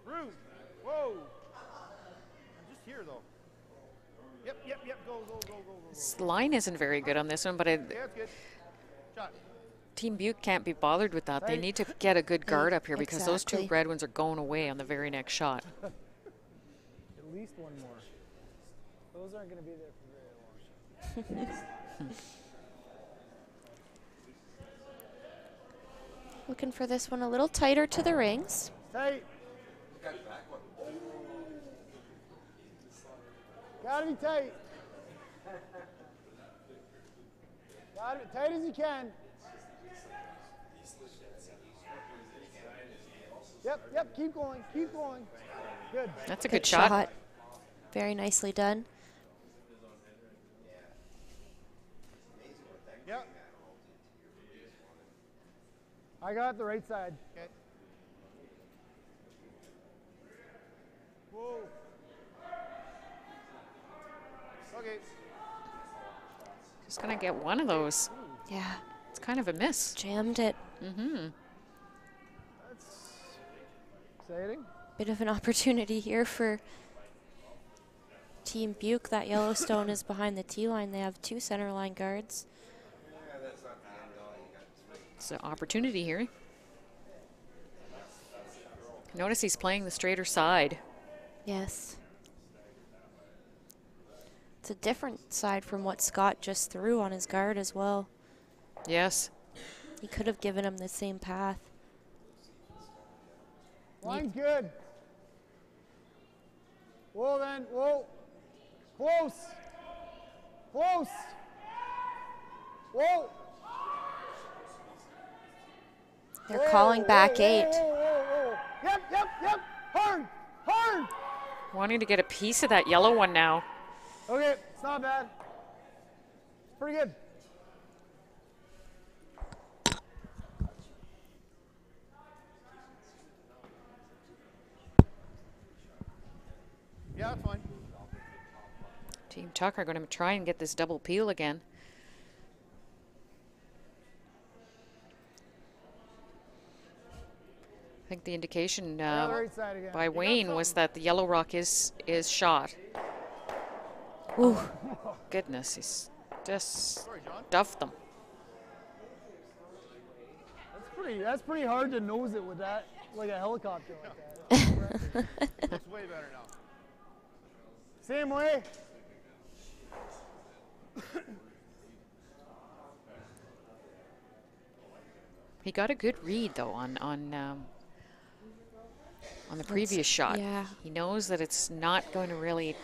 Root. Whoa. I'm just here though. Yep, yep, yep. Go, go, go, go, go. This line isn't very good on this one, but Yeah, that's good. Shot. Team BEUK can't be bothered with that. They need to get a good guard up here because those two Exactly. red ones are going away on the very next shot. At least one more. Those aren't gonna be there for very long. Looking for this one a little tighter to the rings. Tight. Gotta be tight. Gotta be tight as you can. Yep, yep, keep going, keep going. Good. That's a good shot. Very nicely done. Yep. I got the right side. Okay. Whoa. Okay. Just gonna get one of those. Yeah, It's kind of a miss. jammed it. Mm-hmm. That's exciting. Bit of an opportunity here for Team BEUK. That Yellowstone is behind the tee line. They have two center line guards. It's an opportunity here. Notice he's playing the straighter side. Yes. It's a different side from what Scott just threw on his guard as well. Yes. He could have given him the same path. Line's good. Whoa, then, whoa. Close. Close. Whoa. They're calling back 8. Whoa, whoa, whoa. Yep, yep, yep. Hard, hard. Wanting to get a piece of that yellow one now. Okay, it's not bad. It's pretty good. Yeah, that's fine. Team Tucker going to try and get this double peel again. I think the indication Yeah, the right side again. by Wayne was that the yellow rock is shot. Ooh. Goodness, he's just Sorry, John. stuffed them. That's pretty hard to nose it with that, like a helicopter like that. It's way better now. Same way. He got a good read though on the previous shot. yeah. He knows that it's not going to really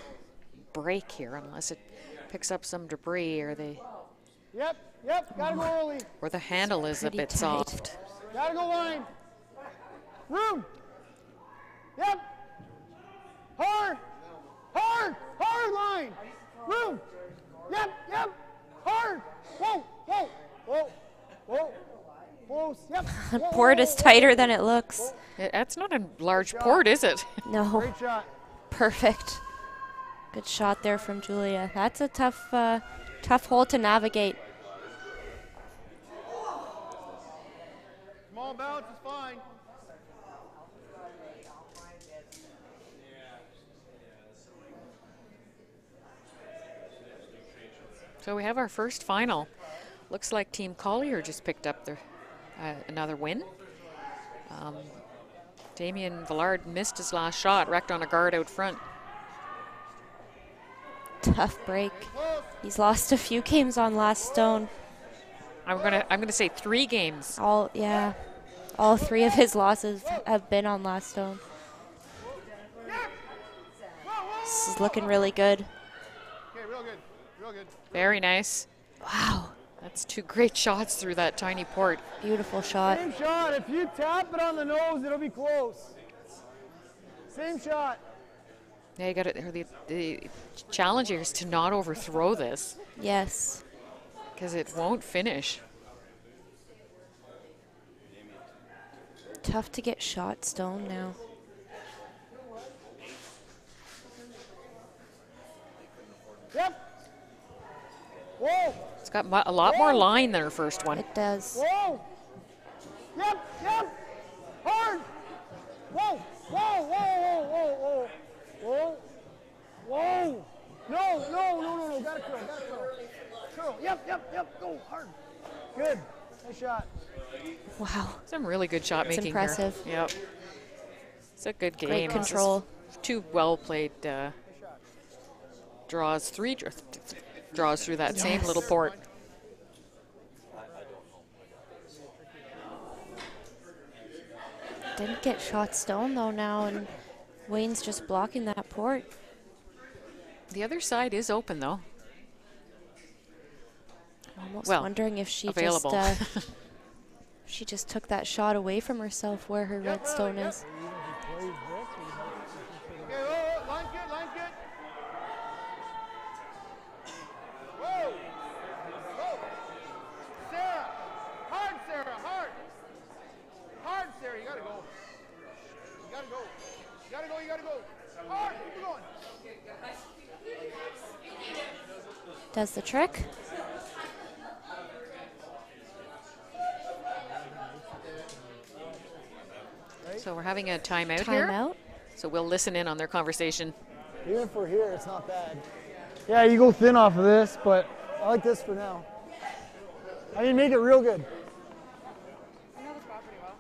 break here unless it picks up some debris or Yep, yep, gotta go early. the handle is a Pretty bit tight. soft. Gotta go line. Room. Yep. Yep. Port is tighter than it looks. That's not a large port, is it? No. Great shot. Perfect. Good shot there from Julia. That's a tough, tough hole to navigate. Small bounce is fine. So we have our first final. Looks like Team Collier just picked up their another win. Damien Villard missed his last shot, wrecked on a guard out front. Tough break. He's lost a few games on last stone. I'm gonna say 3 games. All 3 of his losses have been on last stone. This is looking really good. Okay, real good. Real good. Very nice. Wow. That's 2 great shots through that tiny port. Beautiful shot. Same shot. If you tap it on the nose, it'll be close. Same shot. Yeah, you got it. The challenge here is to not overthrow this Yes. because it won't finish. Tough to get shot stone now. Yep. Whoa. It's got a lot more line than her first one. It does. Whoa. Yep. Yep. Hard. Whoa. Whoa. Whoa. Whoa. Whoa. Whoa. Whoa. No. Gotta curl. Curl. Yep. Go hard. Good. Nice shot. Wow. Some really good shot It's making impressive. here. Yep. It's a good game. Great This is control. 2 well played draws. 3 draws through that same Yes. little port. Didn't get shot stone though now, and Wayne's just blocking that port. The other side is open though. I'm almost Well, wondering if she available. just she just took that shot away from herself where her red stone is. Okay, whoa. Line's good. Whoa. Whoa. Sarah. Hard, Sarah. Hard, Sarah. You gotta go. You gotta go. Hard. Keep going. Does the trick. So we're having a timeout here. Timeout. So we'll listen in on their conversation. Even for here, it's not bad. Yeah, you go thin off of this, but I like this for now. I mean, make it real good. I know the spot pretty well.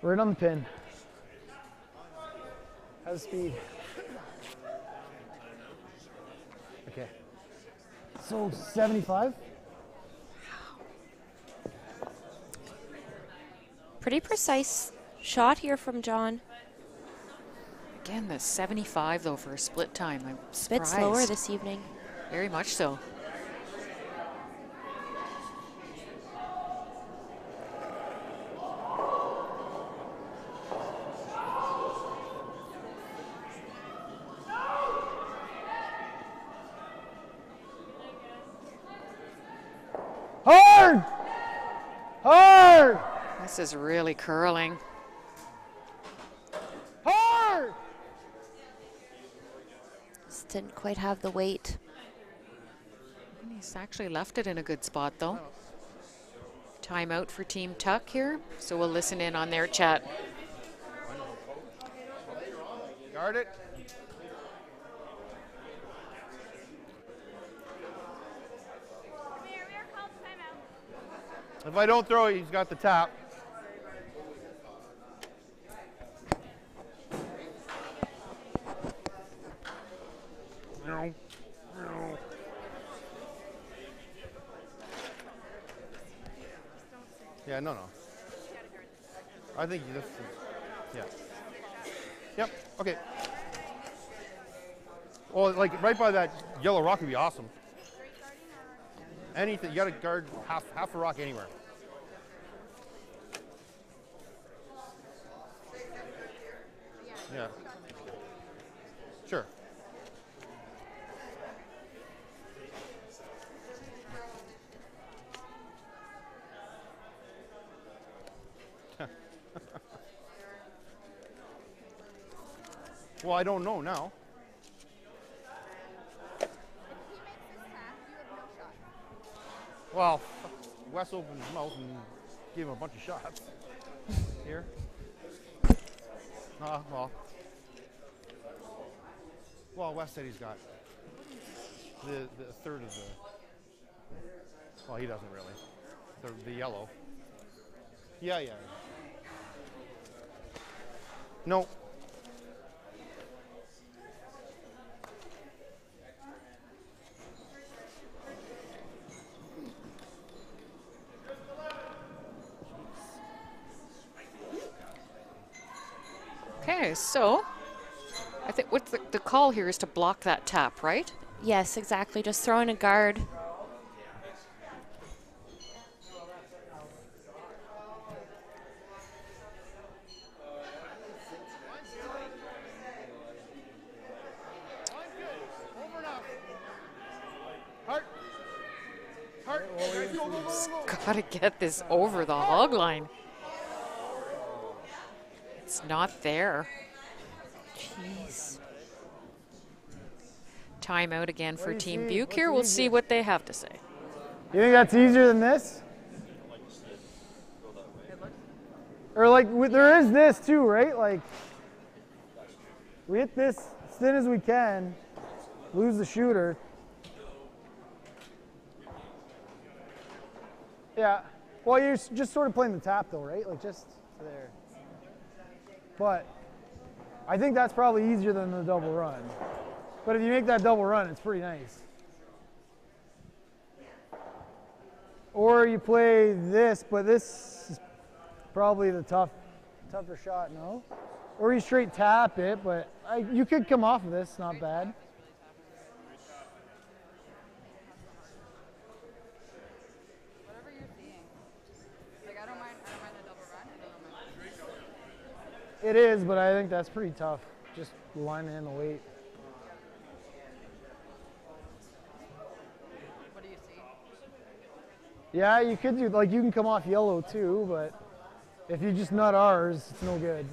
Right on the pin. How's speed? Okay. So 75? Pretty precise shot here from John. Again, the 75 though for a split time. I'm A bit surprised. slower this evening. Very much so. Hard! Hard! This is really curling. Hard! Just didn't quite have the weight. He's actually left it in a good spot though. Timeout for Team Tuck here, so we'll listen in on their chat. Guard it. If I don't throw it, he's got the tap. No. Yeah, no. I think you just, yeah. Yep, okay. Well, like right by that yellow rock would be awesome. Anything. You got to guard half a rock anywhere. Yeah. Sure. Well, I don't know now. Well, Wes opened his mouth and gave him a bunch of shots. Here. Well, Wes said he's got the third of the. Well, he doesn't really. The yellow. Yeah. No. Okay, so I think what's the call here is to block that tap, right? Yes, exactly. Just throw in a guard. Gotta get this over the hog line. It's not there. Jeez. Timeout again for do you Team see? BEUK What's here. We'll easier? see what they have to say. You think that's easier than this? Or like, there is this too, right? Like, we hit this as thin as we can, lose the shooter. Yeah. Well, you're just sort of playing the tap though, right? Like just there. But I think that's probably easier than the double run. But if you make that double run, it's pretty nice. Or you play this, but this is probably the tougher shot, no? Or you straight tap it, but you could come off of this, not bad. Whatever you're seeing. Like, I don't mind the double run. It is, but I think that's pretty tough. Just lining in the weight. What do you see? Yeah, you could do, like you can come off yellow too, but if you just nut ours, it's no good.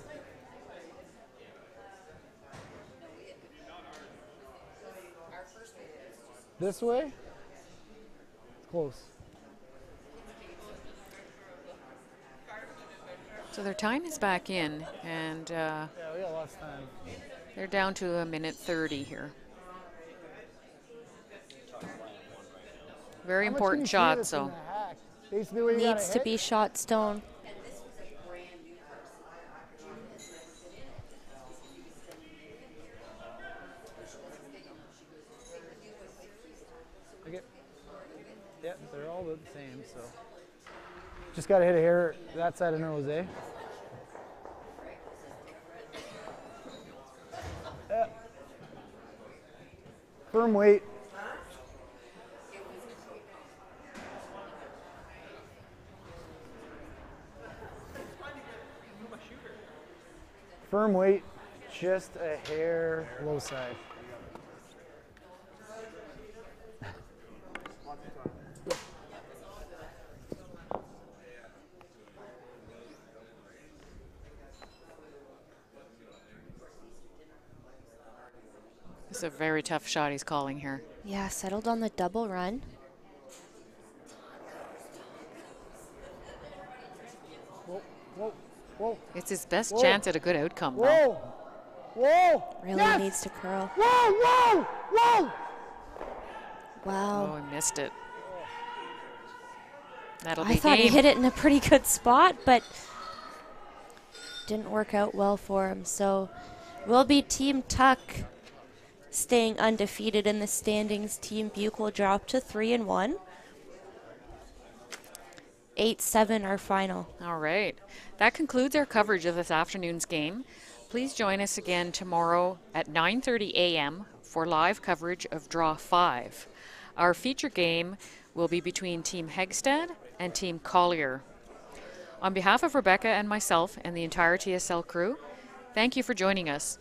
This way? It's close. So their time is back in, and Yeah, we got lots of time. they're down to 1:30 here. Very How much can you important see shot, that's in so. the hack? Basically where you gotta Needs to hit? be shot stone. Okay. Yeah, they're all about the same, so. Just gotta hit a hair that side of nose, eh? Yeah. Firm weight. Firm weight, just a hair low side. It's a very tough shot he's calling here. Yeah, settled on the double run. Whoa, whoa, whoa, It's his best Whoa. chance at a good outcome, though. whoa, whoa. Really Yes! needs to curl. Whoa, whoa, whoa. Oh, Wow. I missed it. That'll be I thought he game. hit it in a pretty good spot, but didn't work out well for him. So will be Team Tuck staying undefeated in the standings. Team BEUK will drop to 3-1. 8-7 our final. All right. That concludes our coverage of this afternoon's game. Please join us again tomorrow at 9:30 a.m. for live coverage of Draw 5. Our feature game will be between Team Hegstad and Team Collier. On behalf of Rebecca and myself and the entire TSL crew, thank you for joining us.